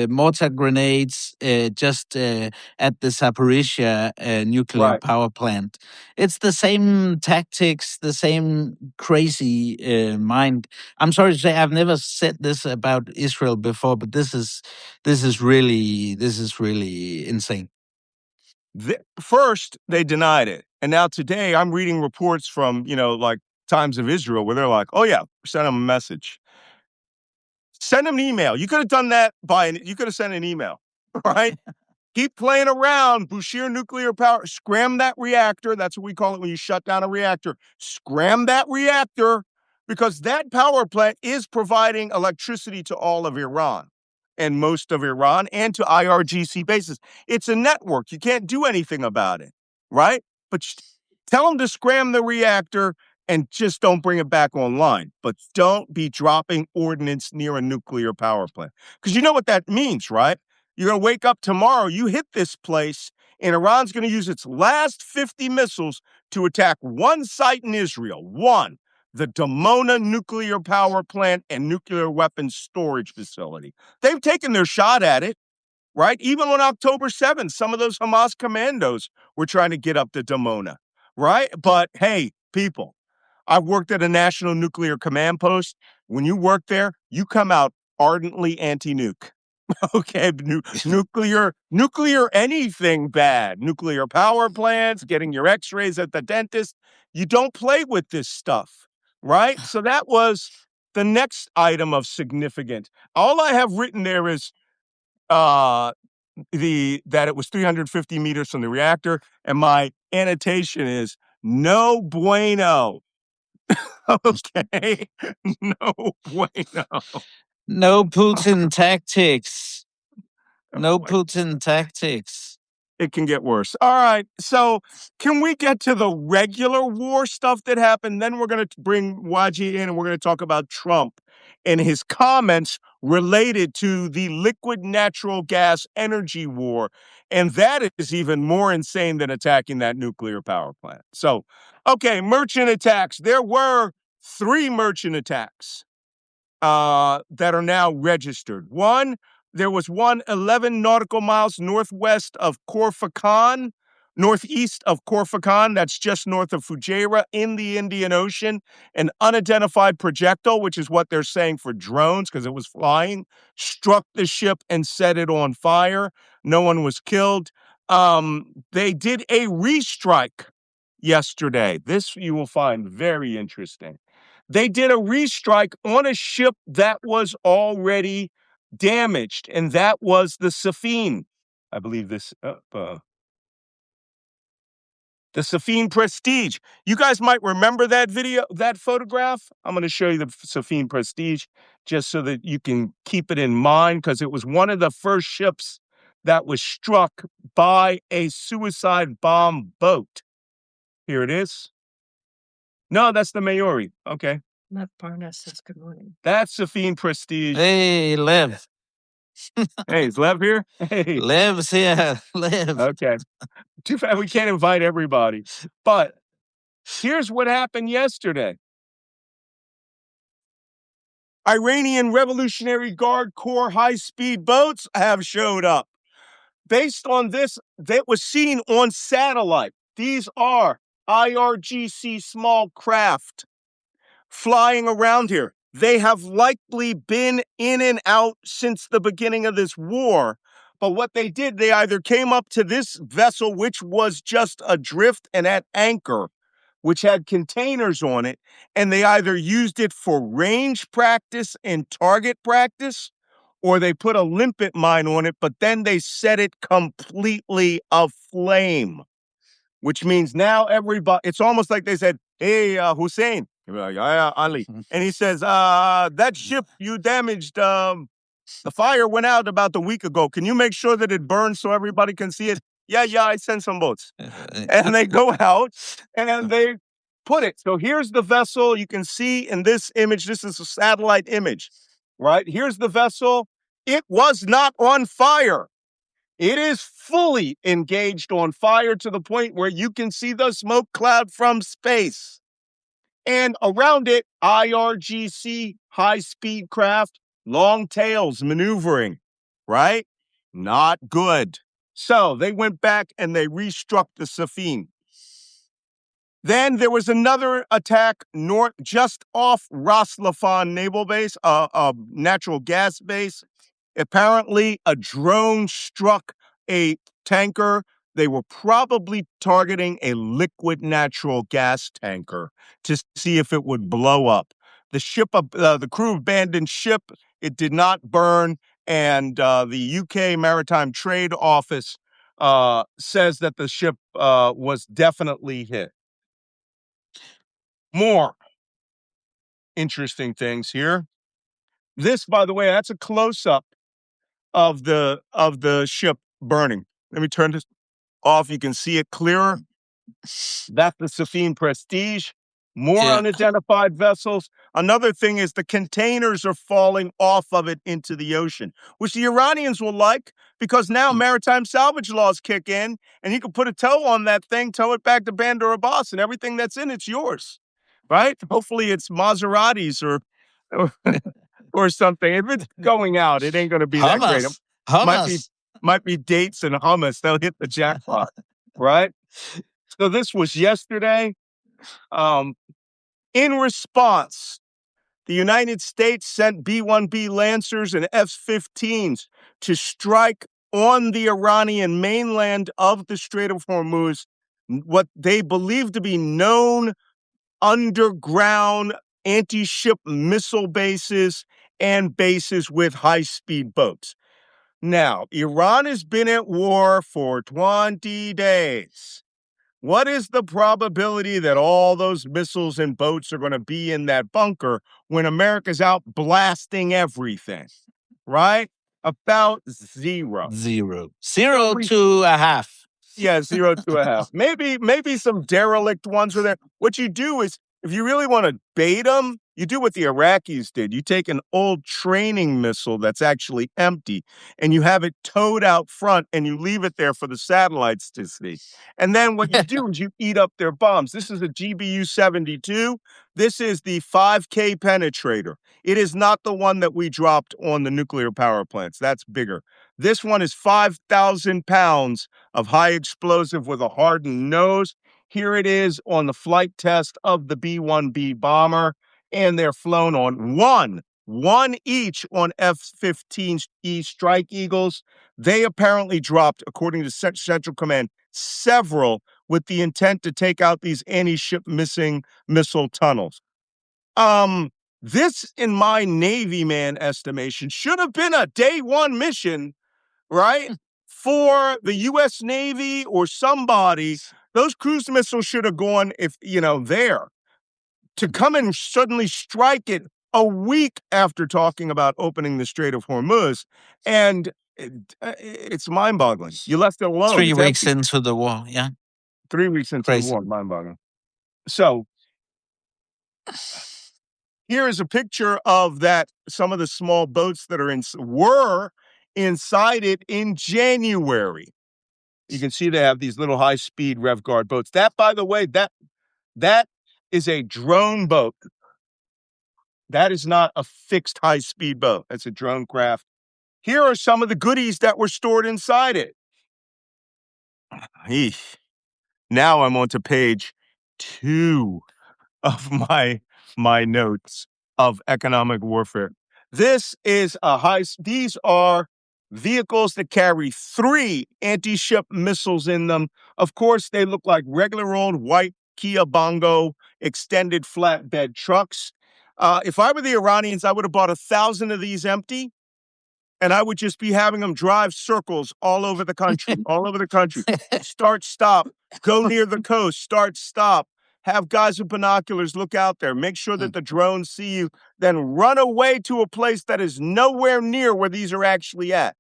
mortar grenades just at the Zaporizhia nuclear Right. power plant. It's the same tactics, the same crazy mind. I'm sorry to say I've never said this about Israel before, but this is really insane. First, they denied it. And now today I'm reading reports from, like Times of Israel where they're like, oh yeah, send them a message. Send them an email. You could have done that you could have sent an email, right? Keep playing around. Bushehr nuclear power. Scram that reactor. That's what we call it when you shut down a reactor. Scram that reactor because that power plant is providing electricity to all of Iran and most of Iran and to IRGC bases. It's a network. You can't do anything about it, right? But tell them to scram the reactor and just don't bring it back online. But don't be dropping ordnance near a nuclear power plant. Because you know what that means, right? You're going to wake up tomorrow, you hit this place, and Iran's going to use its last 50 missiles to attack one site in Israel. One, the Dimona nuclear power plant and nuclear weapons storage facility. They've taken their shot at it, right? Even on October 7th, some of those Hamas commandos were trying to get up to Dimona, right? But hey, people, I've worked at a national nuclear command post. When you work there, you come out ardently anti-nuke. Okay, nuclear, anything bad. Nuclear power plants, getting your x-rays at the dentist. You don't play with this stuff, right? So that was the next item of significance. All I have written there is that it was 350 meters from the reactor, and my annotation is no bueno. Okay. No bueno. No Putin tactics. No Oh, Putin tactics. it can get worse. All right. So, can we get to the regular war stuff that happened? Then we're going to bring Waji in and we're going to talk about Trump and his comments related to the liquid natural gas energy war. And that is even more insane than attacking that nuclear power plant. So, okay, merchant attacks. There were 3 merchant attacks that are now registered. One, there was one 11 nautical miles northwest of Corfacon, northeast of Corfacon, that's just north of Fujairah in the Indian Ocean. An unidentified projectile, which is what they're saying for drones because it was flying, struck the ship and set it on fire. No one was killed. They did a restrike yesterday. This you will find very interesting. They did a restrike on a ship that was already damaged, and that was the Safine. I believe this, the Safine Prestige. You guys might remember that video, that photograph. I'm going to show you the Safine Prestige just so that you can keep it in mind because it was one of the first ships that was struck by a suicide bomb boat. Here it is. No, that's the Maori. Okay. Lev Barnes says good morning. That's Safine Prestige. Hey, Lev. Hey, is Lev here? Hey. Lev's here. Lev. Okay. Too bad we can't invite everybody. But here's what happened yesterday. Iranian Revolutionary Guard Corps high-speed boats have showed up. Based on this, that was seen on satellite. These are IRGC small craft flying around here. They have likely been in and out since the beginning of this war. But what they did, they either came up to this vessel, which was just adrift and at anchor, which had containers on it, and they either used it for range practice and target practice, or they put a limpet mine on it, but then they set it completely aflame, which means now everybody, it's almost like they said, hey, Hussein, like, yeah, Ali. And he says, that ship you damaged, the fire went out about a week ago. Can you make sure that it burns so everybody can see it? Yeah, I sent some boats. And they go out and they put it. So here's the vessel. You can see in this image, this is a satellite image, right? Here's the vessel. It was not on fire. It is fully engaged on fire to the point where you can see the smoke cloud from space. And around it, IRGC high-speed craft, long tails maneuvering, right? Not good. So they went back and they restruck the Safine. Then there was another attack north, just off Ras Laffan Naval Base, a natural gas base. Apparently, a drone struck a tanker. They were probably targeting a liquid natural gas tanker to see if it would blow up. The crew abandoned ship. It did not burn, and the UK Maritime Trade Office says that the ship was definitely hit. More interesting things here. This, by the way, that's a close-up of the ship burning. Let me turn this off. You can see it clearer. That's the Safine Prestige. More unidentified vessels. Another thing is the containers are falling off of it into the ocean, which the Iranians will like because now maritime salvage laws kick in and you can put a tow on that thing, tow it back to Bandar Abbas, and everything that's in it's yours, right? Hopefully it's Maseratis or something. If it's going out, it ain't going to be that great. Hummus. Might be dates and hummus. They'll hit the jackpot, right? So this was yesterday. In response, the United States sent B-1B Lancers and F-15s to strike on the Iranian mainland of the Strait of Hormuz, what they believe to be known underground anti-ship missile bases and bases with high-speed boats. Now, Iran has been at war for 20 days. What is the probability that all those missiles and boats are going to be in that bunker when America's out blasting everything? Right? About zero. Zero. So Zero we to a half. Yeah, 0 to a half. Maybe some derelict ones were there. What you do is, if you really want to bait them, you do what the Iraqis did. You take an old training missile that's actually empty, and you have it towed out front, and you leave it there for the satellites to see. And then what you do is you eat up their bombs. This is a GBU-72. This is the 5K penetrator. It is not the one that we dropped on the nuclear power plants. That's bigger. This one is 5,000 pounds of high explosive with a hardened nose. Here it is on the flight test of the B-1B bomber, and they're flown on one each on F-15E Strike Eagles. They apparently dropped, according to Central Command, several with the intent to take out these anti-ship missile tunnels. This, in my Navy man estimation, should have been a day one mission, right? For the U.S. Navy or somebody. Those cruise missiles should have gone, there. To come and suddenly strike it a week after talking about opening the Strait of Hormuz, and it's mind-boggling. You left it alone. 3 It's weeks empty. into the war, yeah. 3 weeks into Crazy. the war, mind-boggling. So here is a picture of that. Some of the small boats that were inside it in January. You can see they have these little high-speed rev guard boats. That, by the way, that is a drone boat. That is not a fixed high-speed boat. That's a drone craft. Here are some of the goodies that were stored inside it. Eesh. Now I'm on to page 2 of my notes of economic warfare. These are vehicles that carry 3 anti-ship missiles in them. Of course, they look like regular old white Kia Bongo extended flatbed trucks. If I were the Iranians, I would have bought 1,000 of these empty, and I would just be having them drive circles all over the country, Start, stop, go near the coast, start, stop. Have guys with binoculars look out there, make sure that the drones see you, then run away to a place that is nowhere near where these are actually at.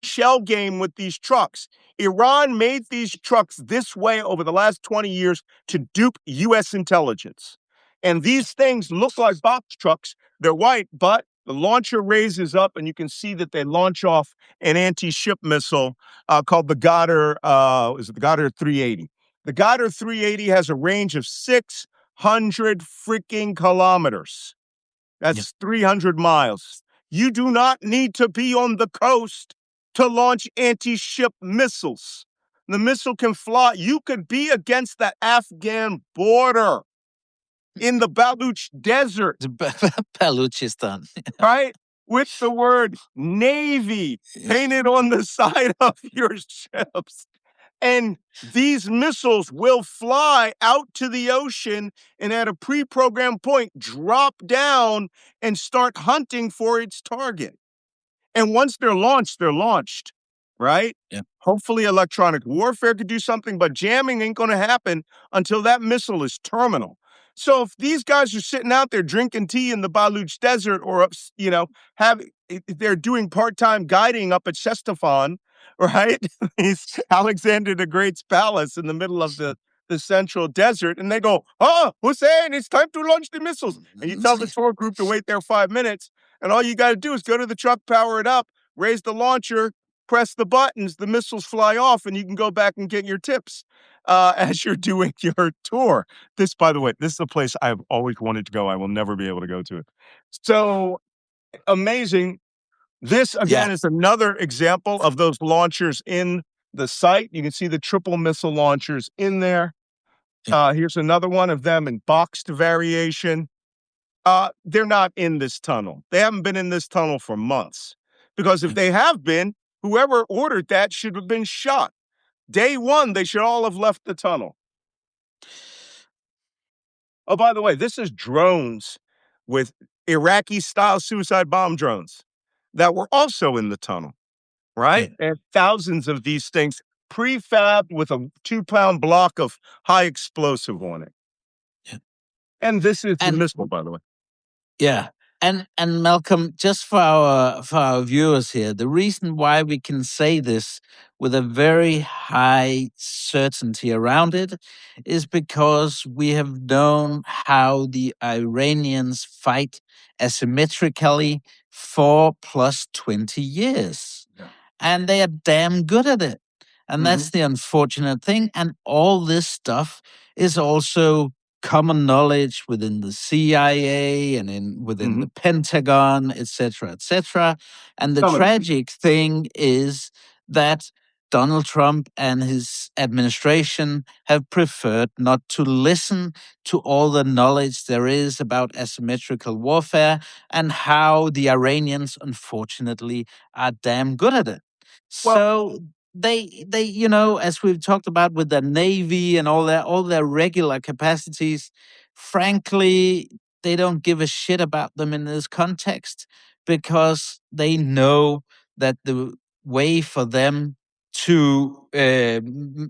Shell game with these trucks. Iran made these trucks this way over the last 20 years to dupe U.S. intelligence. And these things look like box trucks. They're white, but the launcher raises up, and you can see that they launch off an anti-ship missile called the Goddard, is it the Goddard 380? The Goddard 380 has a range of 600 freaking kilometers. That's 300 miles. You do not need to be on the coast to launch anti-ship missiles. The missile can fly. You could be against the Afghan border in the Baluch Desert, Baluchistan. right? With the word Navy painted on the side of your ships. And these missiles will fly out to the ocean and at a pre-programmed point, drop down and start hunting for its target. And once they're launched, right? Yeah. Hopefully electronic warfare could do something, but jamming ain't going to happen until that missile is terminal. So if these guys are sitting out there drinking tea in the Baluch Desert or, they're doing part-time guiding up at Shestafan, right? It's Alexander the Great's palace in the middle of the central desert, and they go, Hussein, it's time to launch the missiles. And you tell the tour group to wait there 5 minutes, and all you got to do is go to the truck, power it up, raise the launcher, press the buttons, the missiles fly off, and you can go back and get your tips as you're doing your tour. This, by the way, this is a place I've always wanted to go. I will never be able to go to it. So amazing. This, again, is another example of those launchers in the site. You can see the triple missile launchers in there. Here's another one of them in boxed variation. They're not in this tunnel. They haven't been in this tunnel for months. Because if they have been, whoever ordered that should have been shot. Day one, they should all have left the tunnel. Oh, by the way, this is drones with Iraqi-style suicide bomb drones that were also in the tunnel, right? And thousands of these things. prefabbed with a 2-pound block of high explosive on it. Yeah. And this is the And missile, by the way. yeah. And Malcolm, just for our viewers here, the reason why we can say this with a very high certainty around it is because we have known how the Iranians fight asymmetrically for plus 20 years. Yeah. And they are damn good at it. And that's the unfortunate thing. And all this stuff is also common knowledge within the CIA and within the Pentagon, et cetera, et cetera. And the tragic thing is that Donald Trump and his administration have preferred not to listen to all the knowledge there is about asymmetrical warfare and how the Iranians, unfortunately, are damn good at it. Well, So they as we've talked about with the Navy and all their regular capacities, frankly, they don't give a shit about them in this context because they know that the way for them to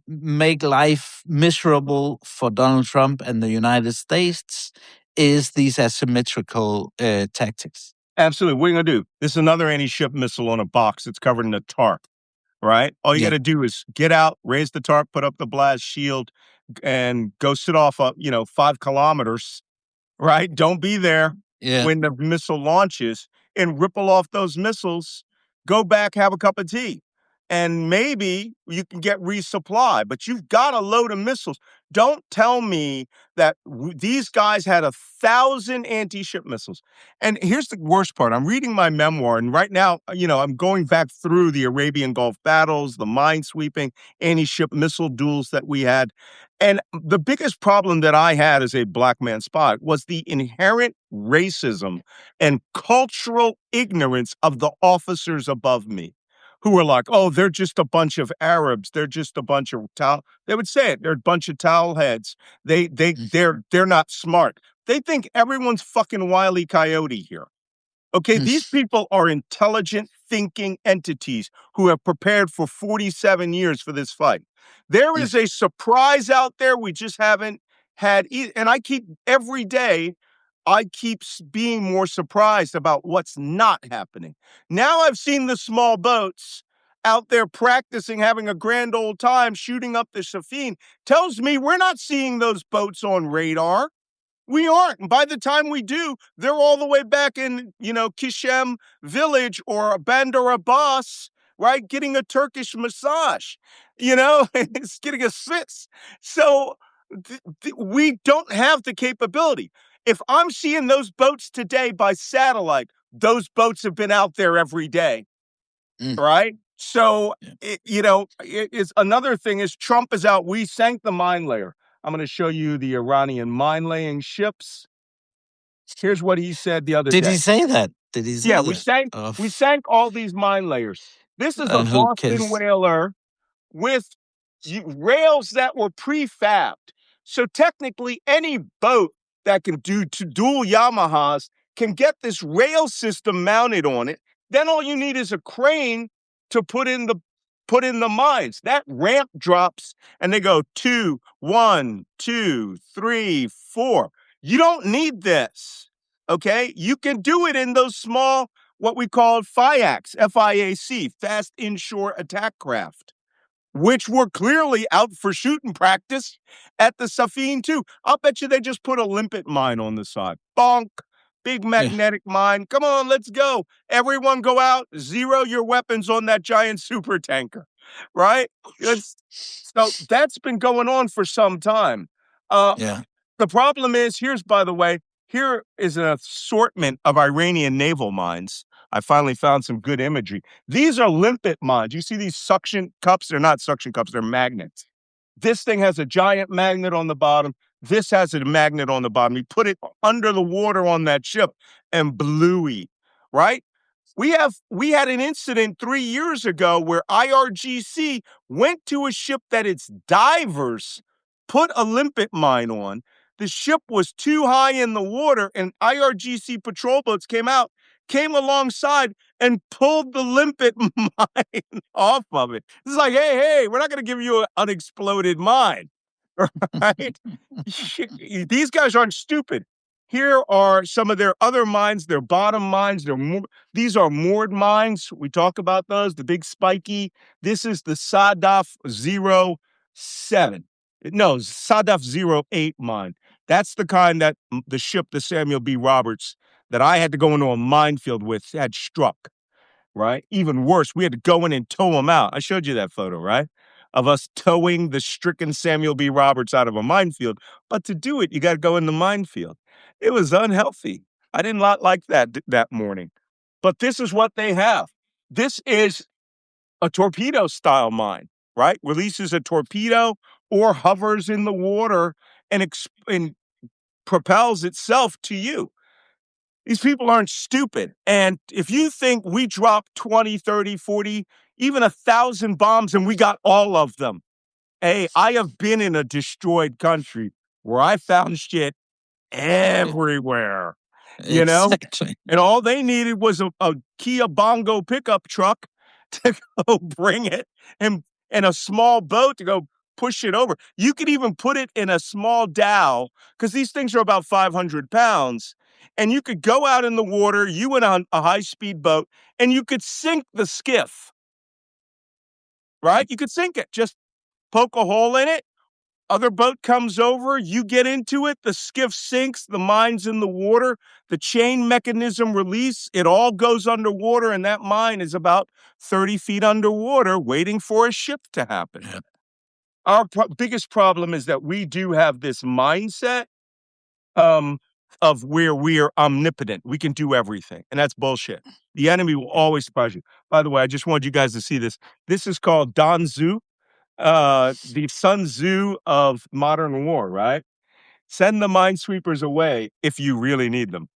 make life miserable for Donald Trump and the United States is these asymmetrical tactics. absolutely. What are you going to do? This is another anti-ship missile on a box. It's covered in a tarp, right? All you got to do is get out, raise the tarp, put up the blast shield, and go sit off, 5 kilometers, right? Don't be there when the missile launches and ripple off those missiles. Go back, have a cup of tea, and maybe you can get resupply. But you've got a load of missiles. Don't tell me that these guys had 1,000 anti-ship missiles. And here's the worst part. I'm reading my memoir, and right now, I'm going back through the Arabian Gulf battles, the minesweeping, anti-ship missile duels that we had. And the biggest problem that I had as a black man spy was the inherent racism and cultural ignorance of the officers above me, who were like, oh, they're just a bunch of Arabs. They're just a bunch of they would say it. They're a bunch of towel heads. They're not smart. They think everyone's fucking Wile E. Coyote here. Okay, these people are intelligent, thinking entities who have prepared for 47 years for this fight. There is a surprise out there we just haven't had. And every day, I keep being more surprised about what's not happening. Now I've seen the small boats out there practicing, having a grand old time, shooting up the Safine. Tells me we're not seeing those boats on radar. We aren't. And by the time we do, they're all the way back in, Kishem village or Bandar Abbas, right? Getting a Turkish massage, it's getting a Swiss. So we don't have the capability. If I'm seeing those boats today by satellite, those boats have been out there every day, right? So, it's another thing is Trump is out. We sank the mine layer. I'm going to show you the Iranian mine-laying ships. Here's what he said the other day. Did he say that? Yeah, we sank all these mine layers. This is a Boston whaler with rails that were prefabbed. So technically, any boat that can do dual Yamahas can get this rail system mounted on it. Then all you need is a crane to put in the mines. That ramp drops and they go 2, 1, 2, 3, 4. You don't need this. Okay? You can do it in those small, what we call FIACs, FIAC, fast inshore attack craft, which were clearly out for shooting practice at the Safine too. I'll bet you they just put a limpet mine on the side. Bonk. Big magnetic mine. Come on, let's go. Everyone go out, zero your weapons on that giant super tanker, right? So that's been going on for some time. The problem is, here is an assortment of Iranian naval mines. I finally found some good imagery. These are limpet mines. You see these suction cups? They're not suction cups, they're magnets. This thing has a giant magnet on the bottom. This has a magnet on the bottom. You put it under the water on that ship and bluey, right? We had an incident 3 years ago where IRGC went to a ship that its divers put a limpet mine on. The ship was too high in the water and IRGC patrol boats came out came alongside and pulled the limpet mine off of it. It's like, hey, we're not going to give you an unexploded mine, right? These guys aren't stupid. Here are some of their other mines, their bottom mines. These are moored mines. We talk about those, the big spiky. This is the Sadaf 07. No, Sadaf 08 mine. That's the kind that the ship, the Samuel B. Roberts, that I had to go into a minefield with had struck, right? Even worse, we had to go in and tow them out. I showed you that photo, right? Of us towing the stricken Samuel B. Roberts out of a minefield. But to do it, you got to go in the minefield. It was unhealthy. I did not like that morning. But this is what they have. This is a torpedo style mine, right? Releases a torpedo or hovers in the water and propels itself to you. These people aren't stupid. And if you think we dropped 20, 30, 40, even 1,000 bombs and we got all of them, hey, I have been in a destroyed country where I found shit everywhere, Exactly. And all they needed was a Kia Bongo pickup truck to go bring it and a small boat to go push it over. You could even put it in a small dhow because these things are about 500 pounds. And you could go out in the water, you and a high-speed boat, and you could sink the skiff, right? You could sink it. Just poke a hole in it. Other boat comes over, you get into it, the skiff sinks, the mine's in the water, the chain mechanism release, it all goes underwater, and that mine is about 30 feet underwater waiting for a ship to happen. Yeah. Our biggest problem is that we do have this mindset of where we are omnipotent. We can do everything, and that's bullshit. The enemy will always surprise you. By the way, I just wanted you guys to see this. This is called Don Tzu. The Sun Tzu of modern war, right? Send the minesweepers away if you really need them.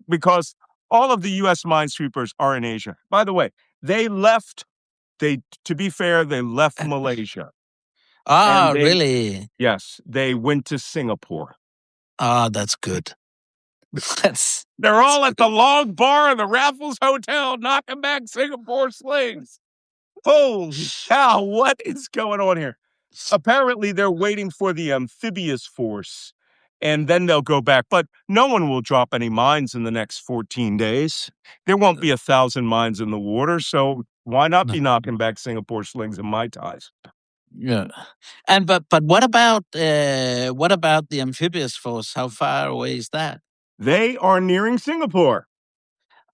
Because all of the U.S. minesweepers are in Asia. By the way, to be fair, they left Malaysia. Ah, And really? yes, they went to Singapore. Ah, that's good. They're all at the Long Bar of the Raffles Hotel knocking back Singapore slings. Holy cow, what is going on here? Apparently, they're waiting for the amphibious force, and then they'll go back. But no one will drop any mines in the next 14 days. There won't be 1,000 mines in the water, so why not be knocking back Singapore slings and Mai Tais? Yeah, and but what about the amphibious force? How far away is that? They are nearing Singapore.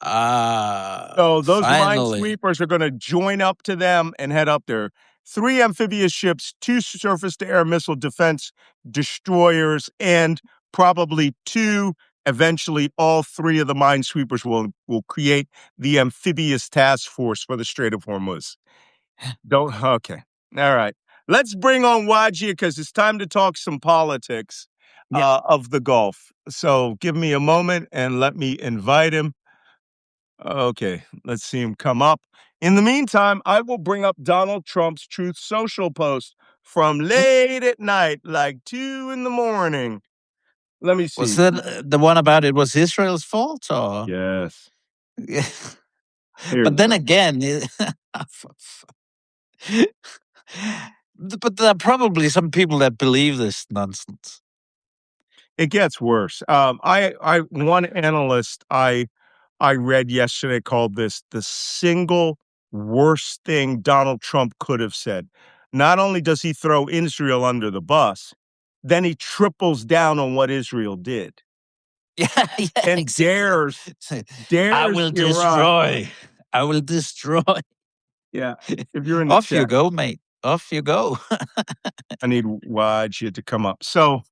So those Finally. minesweepers are going to join up to them and head up there. 3 amphibious ships, 2 surface-to-air missile defense destroyers, and probably 2, eventually all 3 of the minesweepers will create the amphibious task force for the Strait of Hormuz. Okay. All right. Let's bring on Wajia because it's time to talk some politics of the Gulf. So give me a moment and let me invite him. Okay, let's see him come up. In the meantime, I will bring up Donald Trump's Truth Social post from late at night, like 2 in the morning. Let me see. Was that the one about it was Israel's fault, or? Yes. But then again, but there are probably some people that believe this nonsense. It gets worse. One analyst I read yesterday called this the single worst thing Donald Trump could have said. Not only does he throw Israel under the bus, then he triples down on what Israel did. Yeah, And exactly. dares I will Iran. destroy. I will destroy. Yeah, if you're in the Off chat, you go, mate. Off you go. I need Wajid to come up. So,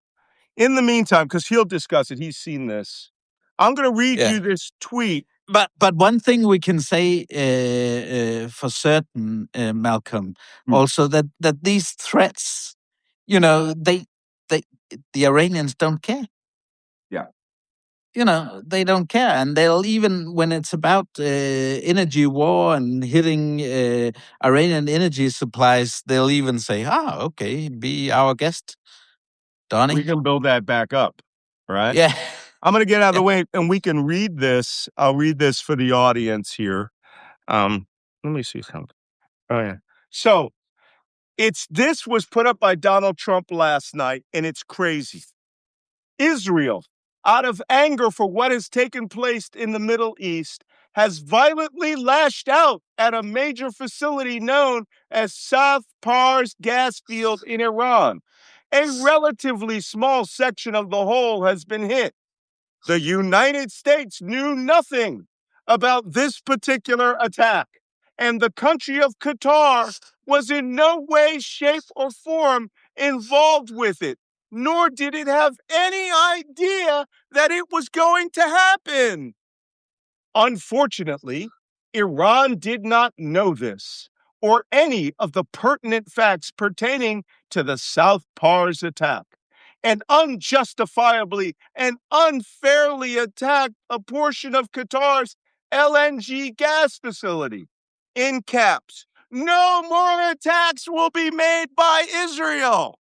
in the meantime, because he'll discuss it, he's seen this. I'm going to read you this tweet. But one thing we can say for certain, Malcolm, also that these threats, the Iranians don't care. Yeah. They don't care, and they'll even when it's about energy war and hitting Iranian energy supplies, they'll even say, okay, be our guest, Donnie. We can build that back up, right? Yeah. I'm going to get out of the way, and we can read this. I'll read this for the audience here. Let me see something. Oh, yeah. So this was put up by Donald Trump last night, and it's crazy. Israel, out of anger for what has taken place in the Middle East, has violently lashed out at a major facility known as South Pars gas field in Iran. A relatively small section of the whole has been hit. The United States knew nothing about this particular attack, and the country of Qatar was in no way, shape, or form involved with it, nor did it have any idea that it was going to happen. Unfortunately, Iran did not know this or any of the pertinent facts pertaining to the South Pars attack, and unjustifiably and unfairly attacked a portion of Qatar's LNG gas facility. In caps, no more attacks will be made by Israel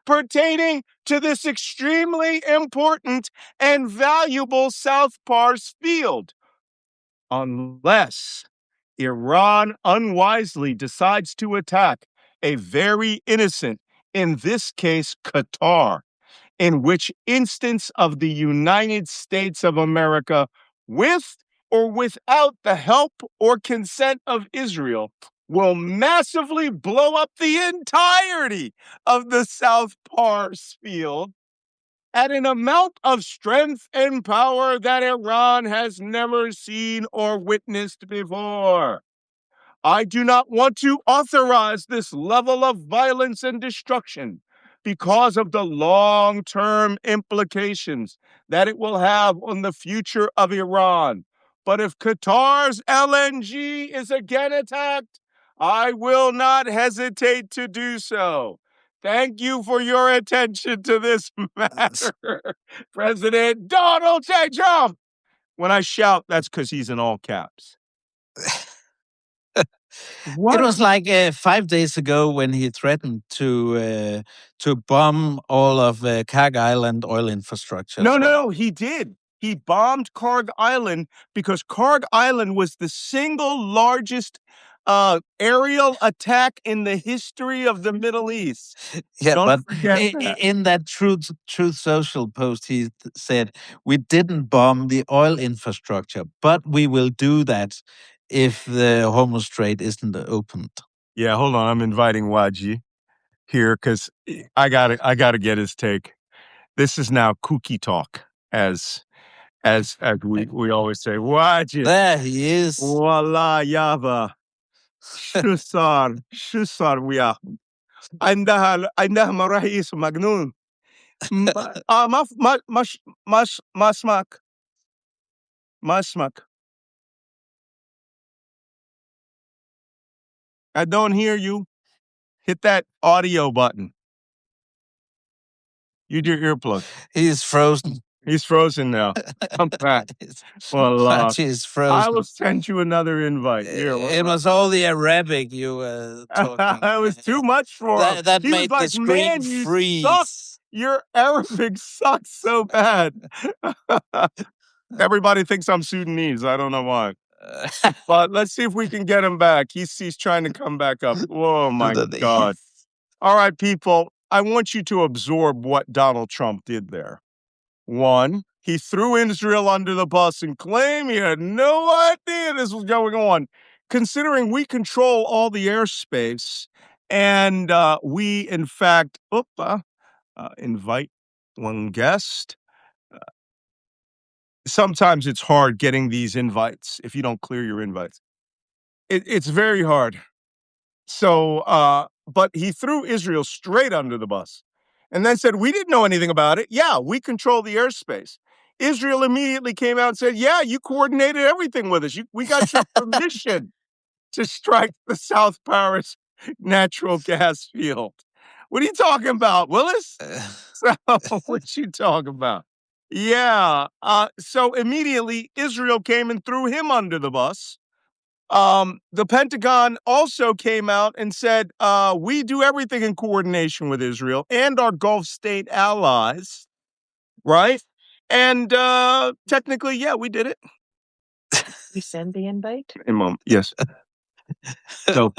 pertaining to this extremely important and valuable South Pars field, unless Iran unwisely decides to attack a very innocent, in this case, Qatar, in which instance of the United States of America, with or without the help or consent of Israel, will massively blow up the entirety of the South Pars field at an amount of strength and power that Iran has never seen or witnessed before. I do not want to authorize this level of violence and destruction because of the long-term implications that it will have on the future of Iran. But if Qatar's LNG is again attacked, I will not hesitate to do so. Thank you for your attention to this matter, President Donald J. Trump. When I shout, that's because he's in all caps. It was like 5 days ago when he threatened to bomb all of Kag Island oil infrastructure. No, he did. He bombed Karg Island because Karg Island was the single largest aerial attack in the history of the Middle East. Yeah, Don't but forget that. in that Truth Social post, he said, "We didn't bomb the oil infrastructure, but we will do that if the Hormuz Strait isn't opened." Yeah, hold on. I'm inviting Waji here because I gotta get his take. This is now kooky talk, as we always say. Waji. There he is. Wallah yava. Shusar وياه عندها رئيس مجنون ما اسمك I don't hear you. Hit that audio button. Use your earplug. He's frozen. He's frozen now. Come back. Well, He's frozen. I will send you another invite. It was all the Arabic you were talking. It was too much for him. That He made was like, the screen man, you freeze. suck. Your Arabic sucks so bad. Everybody thinks I'm Sudanese. I don't know why. But let's see if we can get him back. He's trying to come back up. Oh, my God. All right, people. I want you to absorb what Donald Trump did there. One, he threw Israel under the bus and claimed he had no idea this was going on, considering we control all the airspace. And we, in fact, invite one guest. Sometimes it's hard getting these invites if you don't clear your invites. It's very hard. So, but he threw Israel straight under the bus and then said, we didn't know anything about it. Yeah, we control the airspace. Israel immediately came out and said, yeah, you coordinated everything with us. We got your permission to strike the South Paris natural gas field. What are you talking about, Willis? What you talking about? Yeah. So immediately Israel came and threw him under the bus. The Pentagon also came out and said, we do everything in coordination with Israel and our Gulf state allies. right? And technically, yeah, we did it. You send the invite? In a moment, yes. So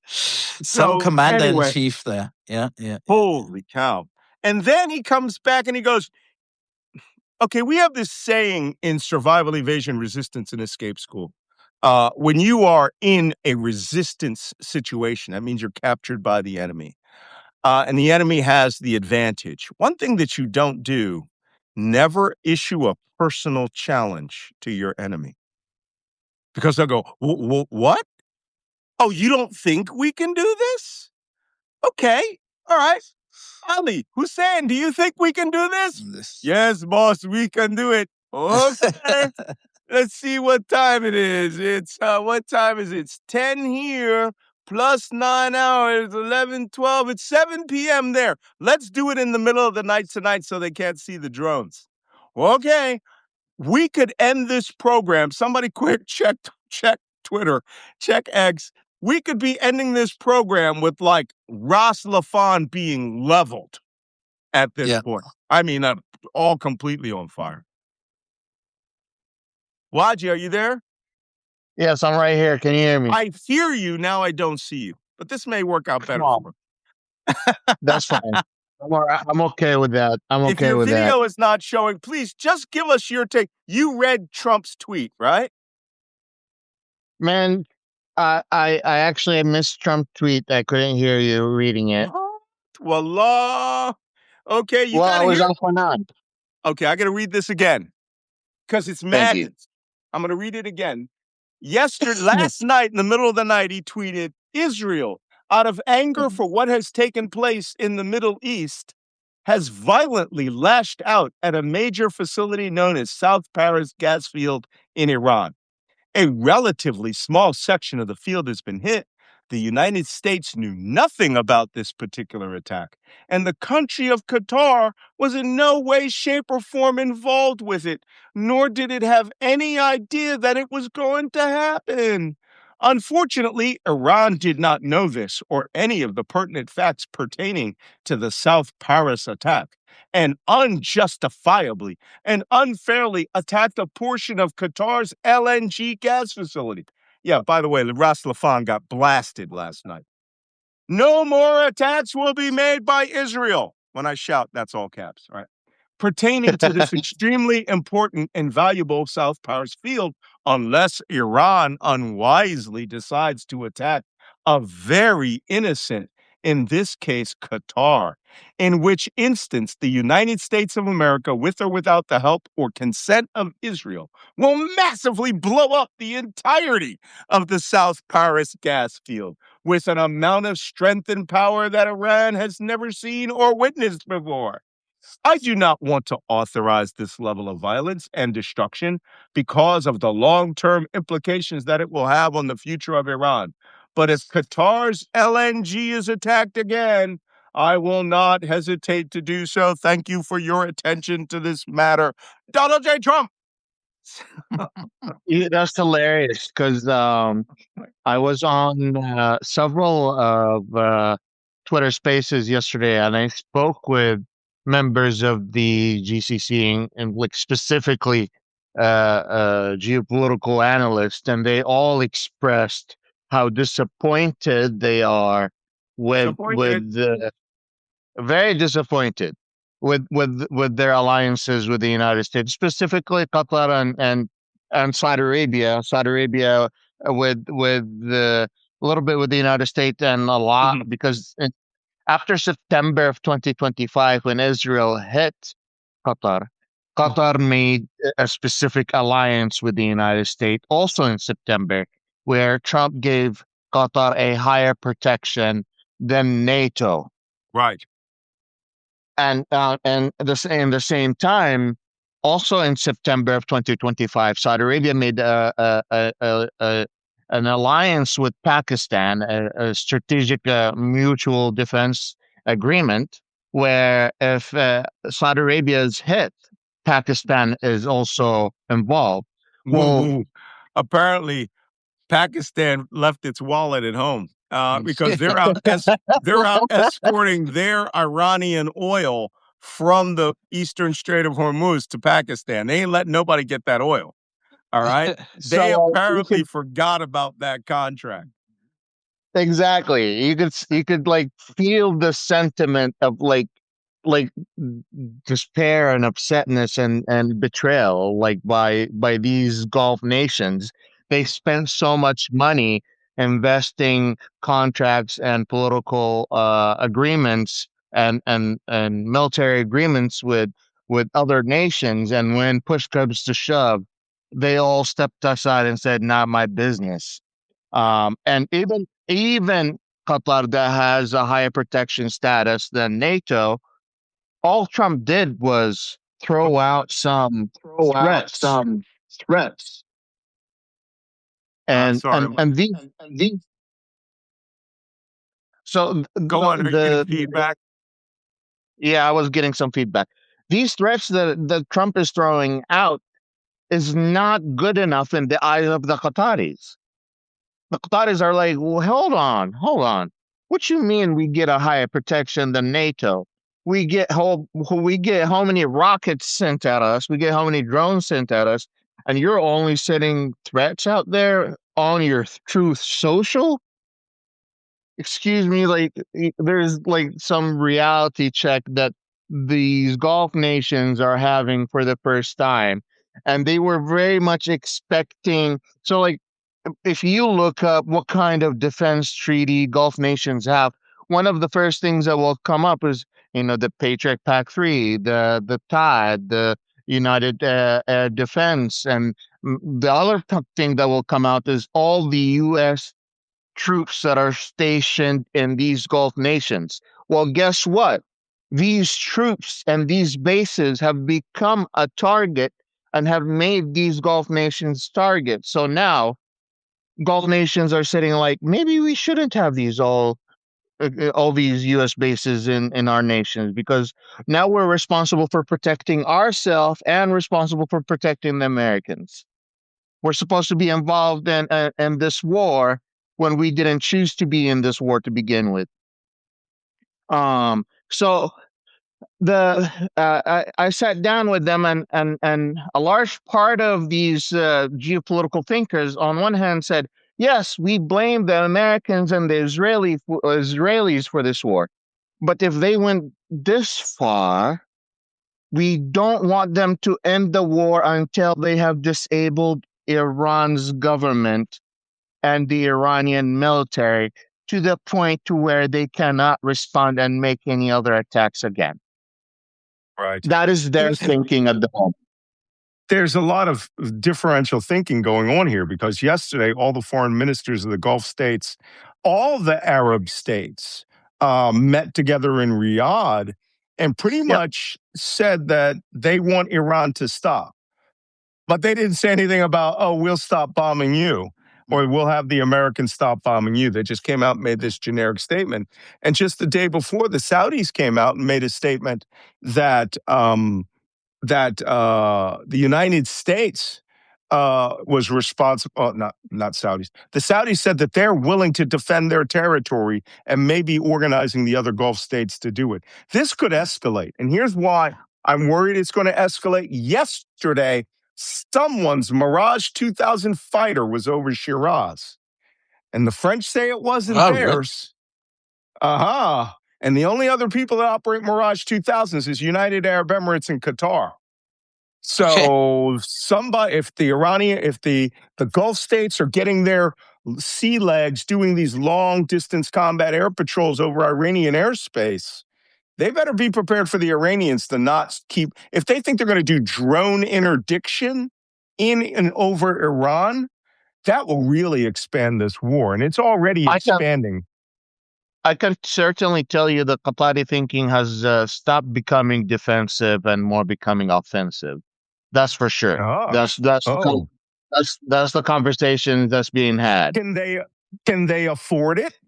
Some commander in chief there. Yeah. Holy cow. And then he comes back and he goes, okay, we have this saying in survival, evasion, resistance, and escape school. When you are in a resistance situation, that means you're captured by the enemy. And the enemy has the advantage. One thing that you don't do, never issue a personal challenge to your enemy. Because they'll go, what? Oh, you don't think we can do this? Okay, all right. Ali, Hussein, do you think we can do this? Yes, boss, we can do it. Okay. Let's see what time it is. It's, what time is it? It's 10 here, plus 9 hours, 11, 12. It's 7 p.m. there. Let's do it in the middle of the night tonight so they can't see the drones. Okay. We could end this program. Somebody quick check Twitter, check X. We could be ending this program with like Ras Lafan being leveled at this point. I mean, all completely on fire. Waji, are you there? Yes, I'm right here. Can you hear me? I hear you. Now I don't see you. But this may work out better for us. That's fine. I'm okay with that. If your video is not showing, please just give us your take. You read Trump's tweet, right? Man, I actually missed Trump's tweet. I couldn't hear you reading it. Wallah. Okay, you I was off and on. Okay, I got to read this again because it's madness. I'm going to read it again. Last night, in the middle of the night, he tweeted, Israel, out of anger for what has taken place in the Middle East, has violently lashed out at a major facility known as South Paris gas field in Iran. A relatively small section of the field has been hit. The United States knew nothing about this particular attack, and the country of Qatar was in no way, shape, or form involved with it, nor did it have any idea that it was going to happen. Unfortunately, Iran did not know this or any of the pertinent facts pertaining to the South Paris attack, and unjustifiably and unfairly attacked a portion of Qatar's LNG gas facility. Yeah, by the way, Ras Lafan got blasted last night. No more attacks will be made by Israel. When I shout, that's all caps, right? Pertaining to this extremely important and valuable South Paris field, unless Iran unwisely decides to attack a very innocent, in this case, Qatar, in which instance the United States of America, with or without the help or consent of Israel, will massively blow up the entirety of the South Paris gas field with an amount of strength and power that Iran has never seen or witnessed before. I do not want to authorize this level of violence and destruction because of the long-term implications that it will have on the future of Iran. But if Qatar's LNG is attacked again, I will not hesitate to do so. Thank you for your attention to this matter. Donald J. Trump. That's hilarious because I was on several of Twitter Spaces yesterday, and I spoke with members of the GCC and like specifically geopolitical analysts, and they all expressed how disappointed they are with the very disappointed with their alliances with the United States, specifically Qatar and Saudi Arabia. Saudi Arabia with a little bit with the United States and a lot because after September of 2025, when Israel hit Qatar, Qatar made a specific alliance with the United States also in September, where Trump gave Qatar a higher protection than NATO. Right. And at the same time, also in September of 2025, Saudi Arabia made an alliance with Pakistan, a strategic mutual defense agreement, where if Saudi Arabia is hit, Pakistan is also involved. Well, apparently Pakistan left its wallet at home because they're out escorting their Iranian oil from the Eastern Strait of Hormuz to Pakistan. They ain't letting nobody get that oil. All right. They So apparently forgot about that contract. exactly. You could like feel the sentiment of like despair and upsetness and betrayal like by these Gulf nations. They spent so much money investing contracts and political agreements and military agreements with other nations, and when push comes to shove, they all stepped aside and said, "Not my business." And even Qatar, that has a higher protection status than NATO, all Trump did was throw out some threats, threats. and Sorry. and and these. So Go on. Are you getting feedback? yeah, I was getting some feedback. These threats that Trump is throwing out is not good enough in the eyes of the Qataris. The Qataris are like, well, hold on. What you mean we get a higher protection than NATO? We get how many rockets sent at us? We get how many drones sent at us? And you're only setting threats out there on your Truth Social? Excuse me, like there's like some reality check that these Gulf nations are having for the first time, and they were very much expecting. So, like, if you look up what kind of defense treaty Gulf nations have, one of the first things that will come up is the Patriot Pact 3, the TID, the United Air Defense, and the other thing that will come out is all the U.S. troops that are stationed in these Gulf nations. Well, guess what? These troops and these bases have become a target and have made these Gulf nations targets. So now Gulf nations are sitting like, maybe we shouldn't have all these U.S. bases in our nations, because now we're responsible for protecting ourselves and responsible for protecting the Americans. We're supposed to be involved in this war when we didn't choose to be in this war to begin with. So I sat down with them, and a large part of these geopolitical thinkers, on one hand, said, yes, we blame the Americans and the Israelis for this war, but if they went this far, we don't want them to end the war until they have disabled Iran's government and the Iranian military to the point to where they cannot respond and make any other attacks again. Right. That is their thinking at the moment. There's a lot of differential thinking going on here, because yesterday all the foreign ministers of the Gulf states, all the Arab states, met together in Riyadh and pretty much said that they want Iran to stop. But they didn't say anything about, oh, we'll stop bombing you, or we'll have the Americans stop bombing you. They just came out and made this generic statement. And just the day before, the Saudis came out and made a statement that the United States was responsible. Not Saudis. The Saudis said that they're willing to defend their territory and maybe organizing the other Gulf states to do it. This could escalate, and here's why I'm worried it's going to escalate. Yesterday, someone's Mirage 2000 fighter was over Shiraz, and the French say it wasn't theirs. And the only other people that operate Mirage 2000s is United Arab Emirates and Qatar. So if the Gulf states are getting their sea legs doing these long distance combat air patrols over Iranian airspace, they better be prepared for the Iranians to not keep, if they think they're going to do drone interdiction in and over Iran, that will really expand this war. And it's already expanding. I can certainly tell you that Qatari thinking has stopped becoming defensive and more becoming offensive. That's for sure. That's the conversation that's being had. Can they afford it?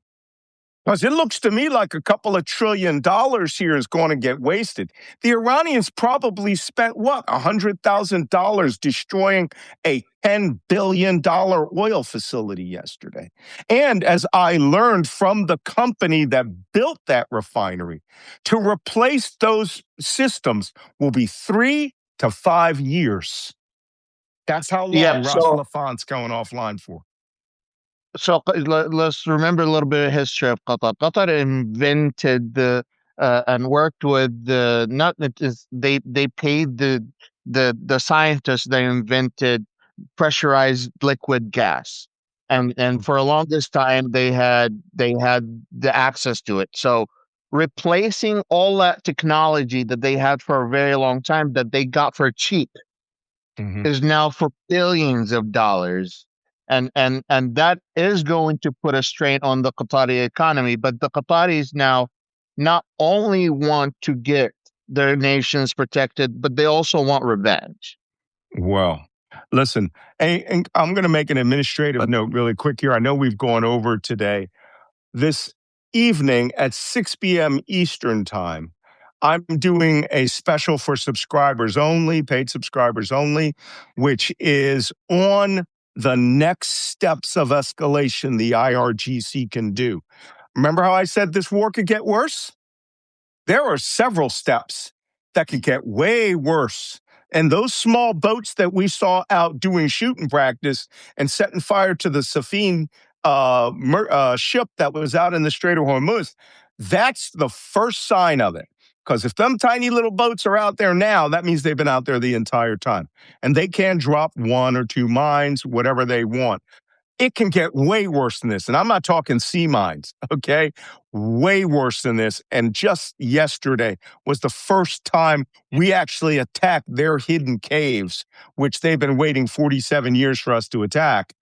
Because it looks to me like a couple of $1 trillion here is going to get wasted. The Iranians probably spent, $100,000 destroying a $10 billion oil facility yesterday. And as I learned from the company that built that refinery, to replace those systems will be 3 to 5 years. That's how long Yeah, Ras so Lafan's going offline for. let's remember a little bit of history of Qatar. Qatar invented and worked with not just they paid the scientists that invented pressurized liquid gas, and for a longest time they had the access to it. So replacing all that technology that they had for a very long time that they got for cheap is now for billions of dollars. And that is going to put a strain on the Qatari economy. But the Qataris now not only want to get their nations protected, but they also want revenge. Well, listen, and I'm going to make an administrative note really quick here. I know we've gone over today. This evening at 6 p.m. Eastern Time, I'm doing a special for subscribers only, paid subscribers only, which is on the next steps of escalation the IRGC can do. Remember how I said this war could get worse? There are several steps that could get way worse. And those small boats that we saw out doing shooting practice and setting fire to the Safine ship that was out in the Strait of Hormuz, that's the first sign of it. Because if them tiny little boats are out there now, that means they've been out there the entire time. And they can drop 1 or 2 mines, whatever they want. It can get way worse than this. And I'm not talking sea mines, okay? Way worse than this. And just yesterday was the first time we actually attacked their hidden caves, which they've been waiting 47 years for us to attack,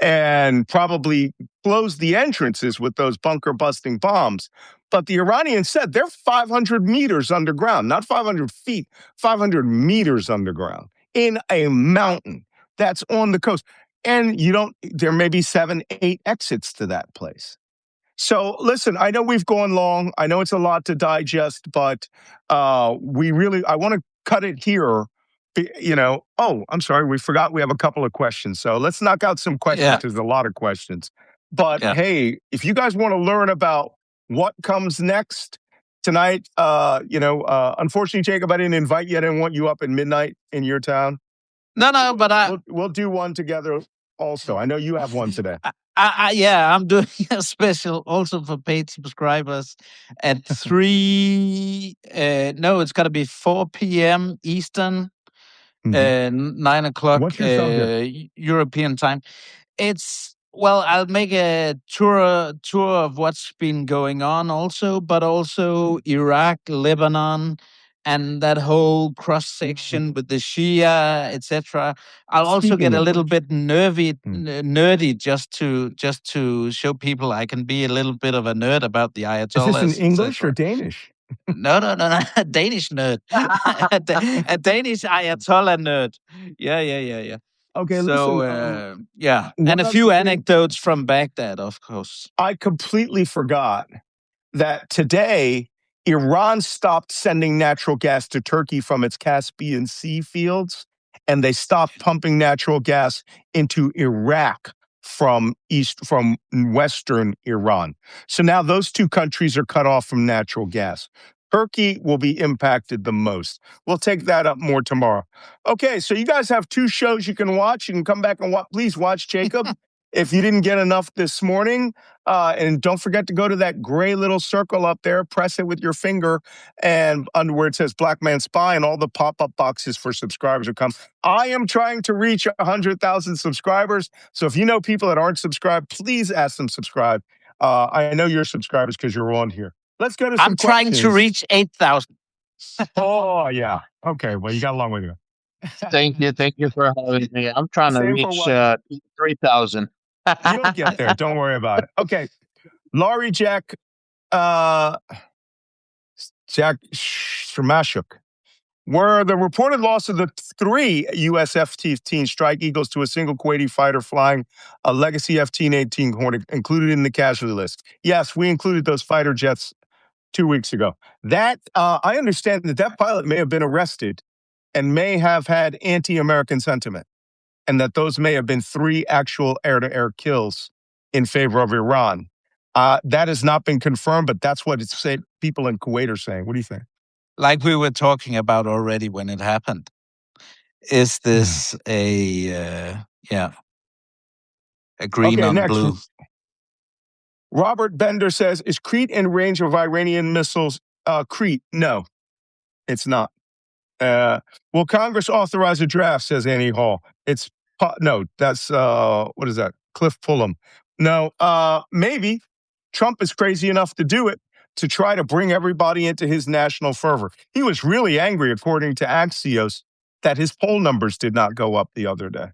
and probably closed the entrances with those bunker busting bombs. But the Iranians said they're 500 meters underground, not 500 feet, 500 meters underground in a mountain that's on the coast. And there may be 7, 8 exits to that place. So listen, I know we've gone long. I know it's a lot to digest, but I want to cut it here. I'm sorry, we forgot we have a couple of questions. So let's knock out some questions. Yeah. There's a lot of questions. But Yeah. hey, if you guys want to learn about what comes next tonight, unfortunately, Jacob, I didn't invite you. I didn't want you up at midnight in your town. No, but We'll do one together also. I know you have one today. I'm doing a special also for paid subscribers at 3. No, it's got to be 4 p.m. Eastern, 9 o'clock What's your subject? European time. I'll make a tour of what's been going on also, but also Iraq, Lebanon, and that whole cross section with the Shia, etc. I'll also get a little bit nerdy just to show people I can be a little bit of a nerd about the Ayatollahs. Is this in English or Danish? No, Danish nerd, a Danish Ayatollah nerd. Yeah. Okay, so, listen. And a few anecdotes from Baghdad, of course. I completely forgot that today Iran stopped sending natural gas to Turkey from its Caspian Sea fields, and they stopped pumping natural gas into Iraq from western Iran. So now those two countries are cut off from natural gas. Turkey will be impacted the most. We'll take that up more tomorrow. Okay, so you guys have 2 shows you can watch. You can come back and please watch Jacob if you didn't get enough this morning. And don't forget to go to that gray little circle up there, press it with your finger, and under where it says Black Man Spy, and all the pop-up boxes for subscribers will come. I am trying to reach 100,000 subscribers. So if you know people that aren't subscribed, please ask them subscribe. I know you're subscribers because you're on here. Let's go to some questions. I'm trying to reach 8,000. Oh, yeah. Okay, well, you got a long way to go. Thank you for having me. I'm trying to reach 3,000. You'll get there. Don't worry about it. Okay, Laurie Jack Shermashuk. were the reported loss of the 3 U.S. F-15 Strike Eagles to a single Kuwaiti fighter flying a legacy F-18 Hornet included in the casualty list. Yes, we included those fighter jets 2 weeks ago. That I understand that pilot may have been arrested and may have had anti-American sentiment, and that those may have been 3 actual air-to-air kills in favor of Iran. That has not been confirmed, but that's what it's said. People in Kuwait are saying. What do you think? Like we were talking about already when it happened. Is this a green Okay, on next. blue? Robert Bender says, is Crete in range of Iranian missiles? Crete, no, it's not. Will Congress authorize a draft, says Annie Hall. No, that's, what is that? Cliff Fulham. No, maybe. Trump is crazy enough to do it, to try to bring everybody into his national fervor. He was really angry, according to Axios, that his poll numbers did not go up the other day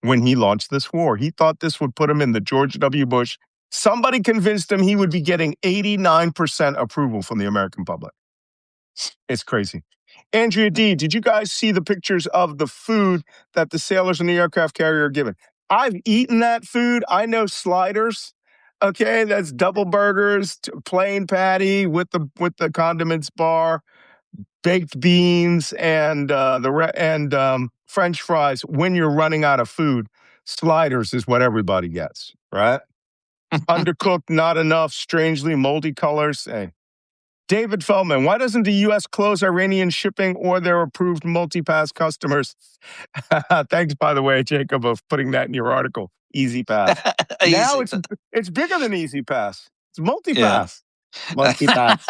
when he launched this war. He thought this would put him in the George W. Bush. Somebody convinced him he would be getting 89% approval from the American public. It's crazy. Andrea D., did you guys see the pictures of the food that the sailors in the aircraft carrier are given? I've eaten that food. I know sliders. Okay, that's double burgers, plain patty with the condiments bar, baked beans, and French fries. When you're running out of food, sliders is what everybody gets, right? Undercooked, not enough, strangely moldy colors. Hey. David Feldman, why doesn't the U.S. close Iranian shipping or their approved multi-pass customers? Thanks, by the way, Jacob, of putting that in your article. Easy Pass. Now it's bigger than Easy Pass. It's multi-pass. Yeah. Multi-pass.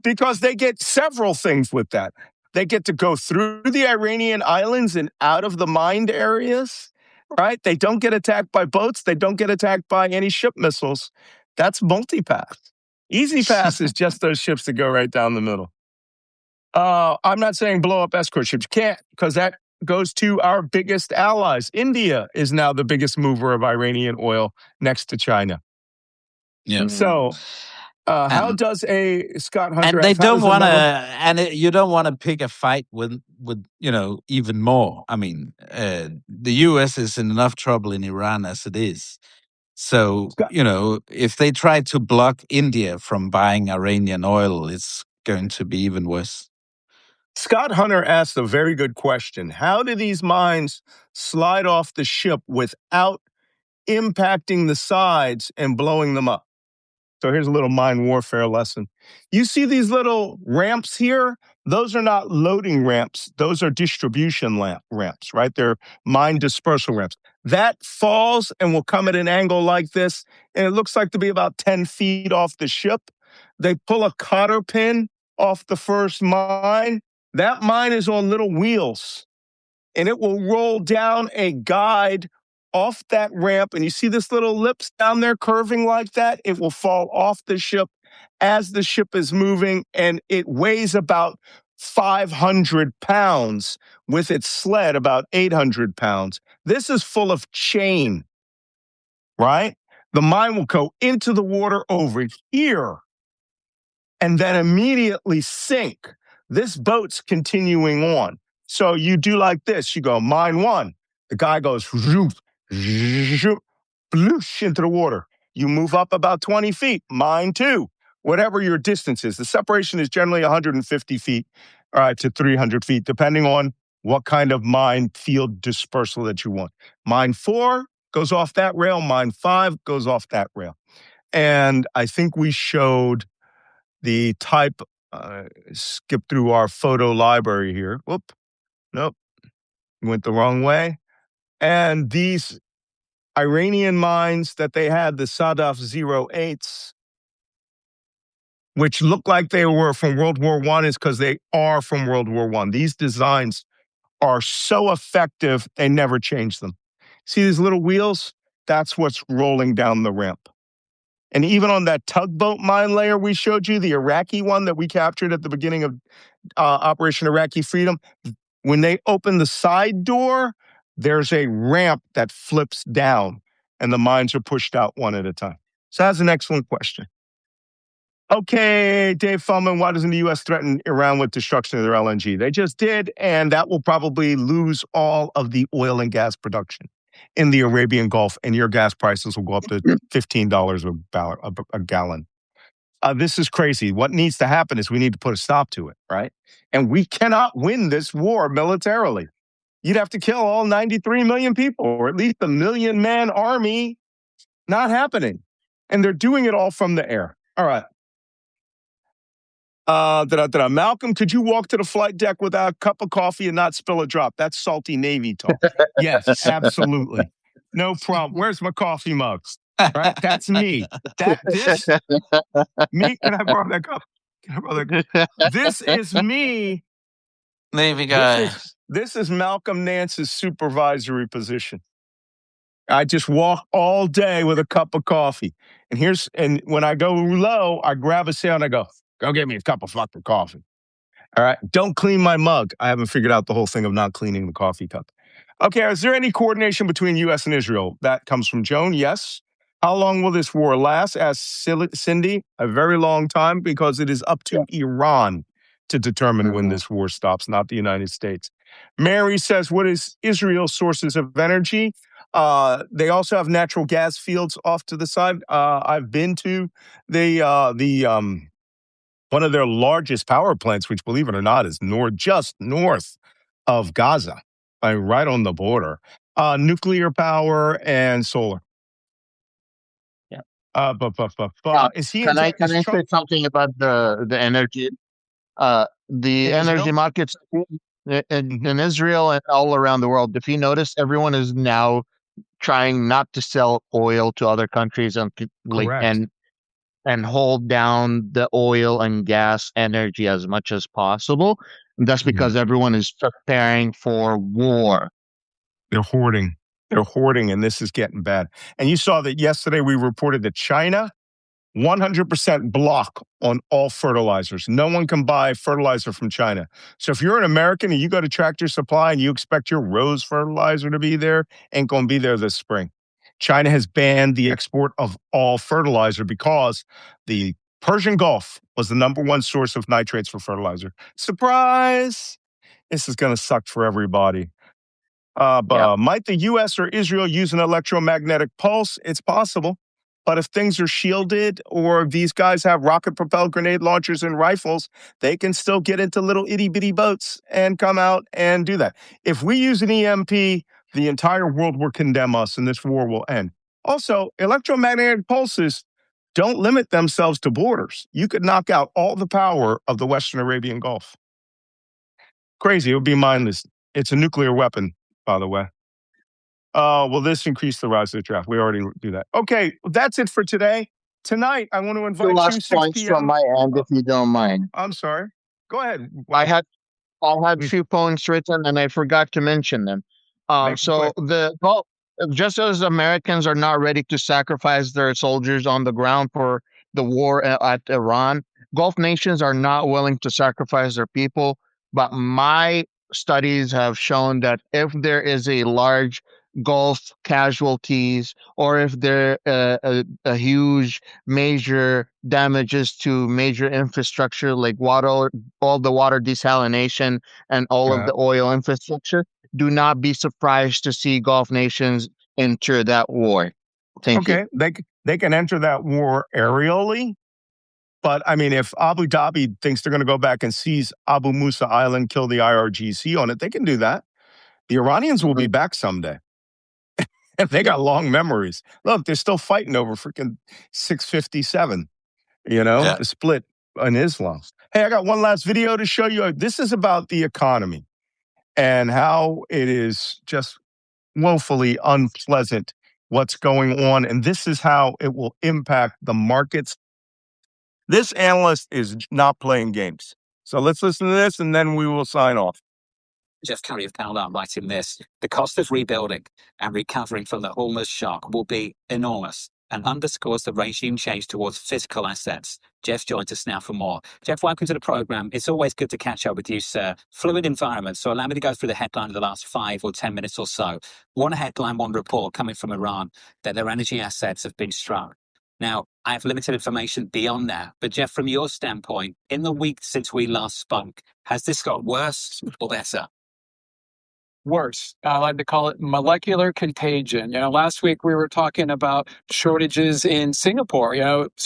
Because they get several things with that. They get to go through the Iranian islands and out of the mined areas, right? They don't get attacked by boats. They don't get attacked by any ship missiles. That's multi-pass. Easy Pass is just those ships that go right down the middle. I'm not saying blow up escort ships. You can't, because that goes to our biggest allies. India is now the biggest mover of Iranian oil next to China. Yeah. So how does a Scott Hunter... And they don't want to, you don't want to pick a fight with even more. I mean, the U.S. is in enough trouble in Iran as it is. So, if they try to block India from buying Iranian oil, it's going to be even worse. Scott Hunter asked a very good question. How do these mines slide off the ship without impacting the sides and blowing them up? So here's a little mine warfare lesson. You see these little ramps here? Those are not loading ramps. Those are distribution ramps, right? They're mine dispersal ramps. That falls and will come at an angle like this, and it looks like to be about 10 feet off the ship. They pull a cotter pin off the first mine. That mine is on little wheels, and it will roll down a guide off that ramp, and you see this little lips down there curving like that? It will fall off the ship as the ship is moving, and it weighs about 500 pounds with its sled, about 800 pounds. This is full of chain, right? The mine will go into the water over here and then immediately sink. This boat's continuing on. So you do like this. You go, mine 1. The guy goes, zoop, zoop, bloosh into the water. You move up about 20 feet, mine 2. Whatever your distance is. The separation is generally 150 feet to 300 feet, depending on what kind of mine field dispersal that you want. Mine 4 goes off that rail. Mine 5 goes off that rail. And I think we showed the type, skip through our photo library here. Whoop, nope, went the wrong way. And these Iranian mines that they had, the Sadaf 08s, which look like they were from World War I, is because they are from World War I. These designs are so effective, they never change them. See these little wheels? That's what's rolling down the ramp. And even on that tugboat mine layer we showed you, the Iraqi one that we captured at the beginning of Operation Iraqi Freedom, when they open the side door, there's a ramp that flips down and the mines are pushed out one at a time. So that's an excellent question. Okay, Dave Feldman, why doesn't the U.S. threaten Iran with destruction of their LNG? They just did, and that will probably lose all of the oil and gas production in the Arabian Gulf, and your gas prices will go up to $15 a gallon. This is crazy. What needs to happen is we need to put a stop to it, right? And we cannot win this war militarily. You'd have to kill all 93 million people, or at least a million-man army. Not happening. And they're doing it all from the air. All right. Malcolm, could you walk to the flight deck without a cup of coffee and not spill a drop? That's salty Navy talk. Yes, absolutely. No problem. Where's my coffee mugs? Right? That's me. Me. Can I borrow that cup? This is me. Navy guy. This is Malcolm Nance's supervisory position. I just walk all day with a cup of coffee. And when I go low, I grab a sale and I go get me a cup of fucking coffee. All right. Don't clean my mug. I haven't figured out the whole thing of not cleaning the coffee cup. Okay. Is there any coordination between U.S. and Israel? That comes from Joan. Yes. How long will this war last? Asked Cindy. A very long time, because it is up to Iran to determine when this war stops, not the United States. Mary says, what is Israel's sources of energy? They also have natural gas fields off to the side. I've been to one of their largest power plants, which, believe it or not, is just north of Gaza, right on the border. Nuclear power and solar. Yeah. Can I say something about the energy? The energy markets in Israel and all around the world. If you notice, everyone is now trying not to sell oil to other countries and hold down the oil and gas energy as much as possible. And that's because everyone is preparing for war. They're hoarding, and this is getting bad. And you saw that yesterday we reported that China, 100% block on all fertilizers. No one can buy fertilizer from China. So if you're an American and you go to Tractor Supply and you expect your rose fertilizer to be there, ain't going to be there this spring. China has banned the export of all fertilizer because the Persian Gulf was the number one source of nitrates for fertilizer. Surprise! This is going to suck for everybody. Might the U.S. or Israel use an electromagnetic pulse? It's possible. But if things are shielded, or these guys have rocket-propelled grenade launchers and rifles, they can still get into little itty-bitty boats and come out and do that. If we use an EMP, the entire world will condemn us and this war will end. Also, electromagnetic pulses don't limit themselves to borders. You could knock out all the power of the Western Arabian Gulf. Crazy. It would be mindless. It's a nuclear weapon, by the way. Will this increase the rise of the draft? We already do that. Okay, that's it for today. Tonight, I want to invite two last points from my end, if you don't mind. I'm sorry. Go ahead. I had a few points written, and I forgot to mention them. Just as Americans are not ready to sacrifice their soldiers on the ground for the war at Iran, Gulf nations are not willing to sacrifice their people. But my studies have shown that if there is a large Gulf casualties, or if there a huge major damages to major infrastructure like water, all the water desalination and all of the oil infrastructure, do not be surprised to see Gulf nations enter that war. Thank you. They can enter that war aerially. But I mean, if Abu Dhabi thinks they're going to go back and seize Abu Musa Island, kill the IRGC on it, they can do that. The Iranians will be back someday. And they got long memories. Look, they're still fighting over freaking 657, the split in Islam. Hey, I got one last video to show you. This is about the economy and how it is just woefully unpleasant what's going on. And this is how it will impact the markets. This analyst is not playing games. So let's listen to this and then we will sign off. Jeff Curry of Powell writing this: the cost of rebuilding and recovering from the Hormuz shock will be enormous and underscores the regime change towards physical assets. Jeff joins us now for more. Jeff, welcome to the program. It's always good to catch up with you, sir. Fluid environment. So allow me to go through the headline of the last 5 or 10 minutes or so. One headline, one report coming from Iran that their energy assets have been struck. Now, I have limited information beyond that, but Jeff, from your standpoint, in the week since we last spoke, has this got worse or better? Worse. I like to call it molecular contagion. Last week we were talking about shortages in Singapore.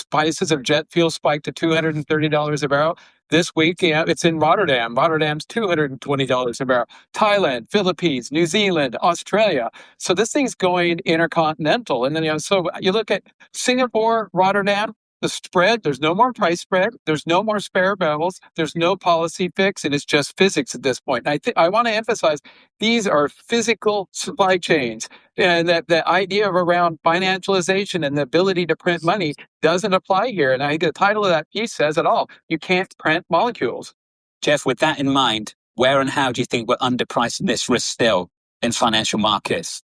Prices of jet fuel spiked to $230 a barrel. This week, it's in Rotterdam. Rotterdam's $220 a barrel. Thailand, Philippines, New Zealand, Australia. So this thing's going intercontinental. And then, so you look at Singapore, Rotterdam, the spread, there's no more price spread. There's no more spare barrels. There's no policy fix. And it's just physics at this point. And I want to emphasize these are physical supply chains. And that the idea of around financialization and the ability to print money doesn't apply here. And I think the title of that piece says it all. You can't print molecules. Jeff, with that in mind, where and how do you think we're underpricing this risk still in financial markets?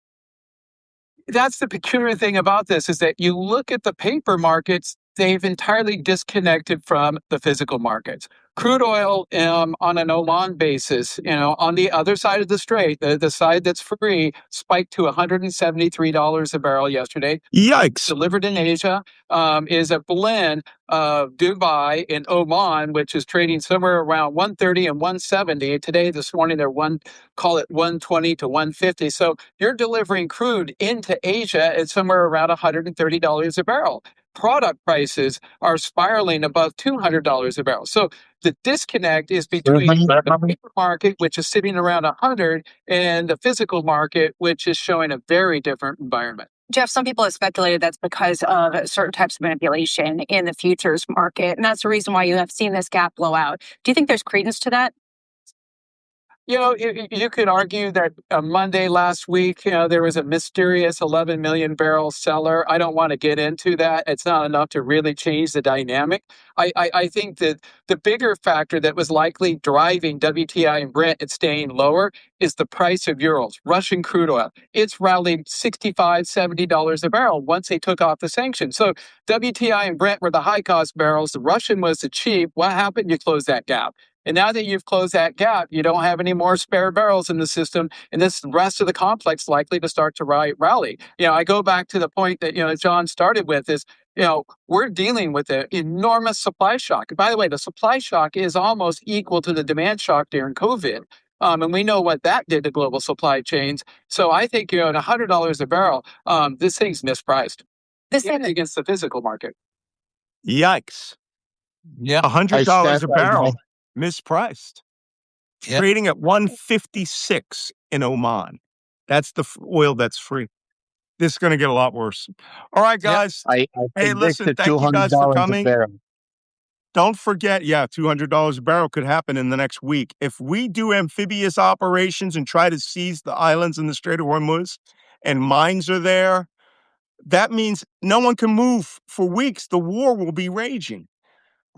That's the peculiar thing about this is that you look at the paper markets, they've entirely disconnected from the physical markets. Crude oil on an Oman basis, on the other side of the strait, the side that's free, spiked to $173 a barrel yesterday. Yikes. Delivered in Asia is a blend of Dubai and Oman, which is trading somewhere around 130 and 170. Today, this morning, they're call it 120 to 150. So you're delivering crude into Asia at somewhere around $130 a barrel. Product prices are spiraling above $200 a barrel. So the disconnect is between the paper market, which is sitting around 100, and the physical market, which is showing a very different environment. Jeff, some people have speculated that's because of certain types of manipulation in the futures market, and that's the reason why you have seen this gap blow out. Do you think there's credence to that? You could argue that Monday last week, there was a mysterious 11 million barrel seller. I don't want to get into that. It's not enough to really change the dynamic. I think that the bigger factor that was likely driving WTI and Brent at staying lower is the price of Urals, Russian crude oil. It's rallied $65, $70 a barrel once they took off the sanctions. So WTI and Brent were the high cost barrels. The Russian was the cheap. What happened? You closed that gap. And now that you've closed that gap, you don't have any more spare barrels in the system, and this rest of the complex likely to start to rally. I go back to the point that John started with is we're dealing with an enormous supply shock. By the way, the supply shock is almost equal to the demand shock during COVID. And we know what that did to global supply chains. So I think at $100 a barrel, this thing's mispriced. Against the physical market. Yikes. Yeah. $100 a barrel. Mispriced. Yep. Trading at 156 in Oman. That's the oil that's free. This is going to get a lot worse. All right, guys. I hey, listen, thank you guys for coming. Don't forget, $200 a barrel could happen in the next week. If we do amphibious operations and try to seize the islands in the Strait of Hormuz and mines are there, that means no one can move for weeks. The war will be raging.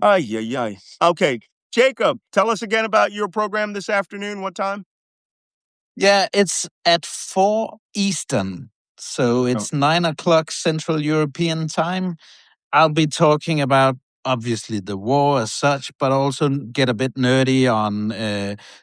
Ay. Okay. Jacob, tell us again about your program this afternoon. What time? Yeah, it's at 4 Eastern. So it's 9 o'clock Central European time. I'll be talking about, obviously, the war as such, but also get a bit nerdy on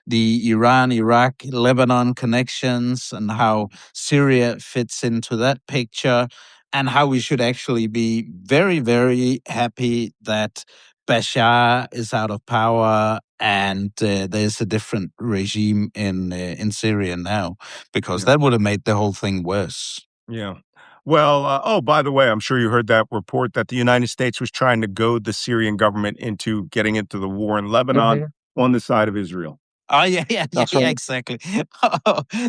the Iran, Iraq, Lebanon connections and how Syria fits into that picture, and how we should actually be very, very happy that Bashar is out of power and there's a different regime in Syria now, because that would have made the whole thing worse. Yeah. Well, by the way, I'm sure you heard that report that the United States was trying to goad the Syrian government into getting into the war in Lebanon on the side of Israel. Oh yeah, exactly.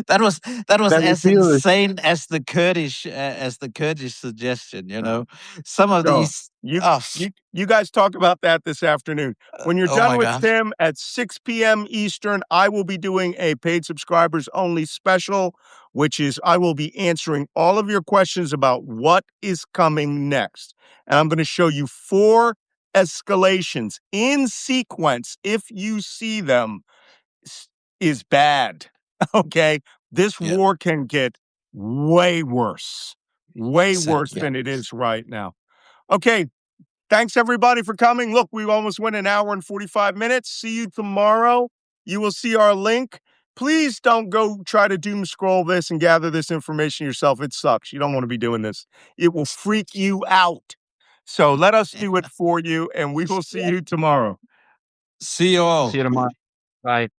That was as insane as the Kurdish suggestion. Some of these. You guys talk about that this afternoon. When you're done with Tim at 6 p.m. Eastern, I will be doing a paid subscribers only special, which is I will be answering all of your questions about what is coming next. And I'm going to show you 4 escalations in sequence. If you see them, is bad. Okay. This war can get way worse than it is right now. Okay. Thanks everybody for coming. Look, we almost went an hour and 45 minutes. See you tomorrow. You will see our link. Please don't go try to doom scroll this and gather this information yourself. It sucks. You don't want to be doing this. It will freak you out. So let us do it for you, and we will see you tomorrow. See you all. See you tomorrow. Bye.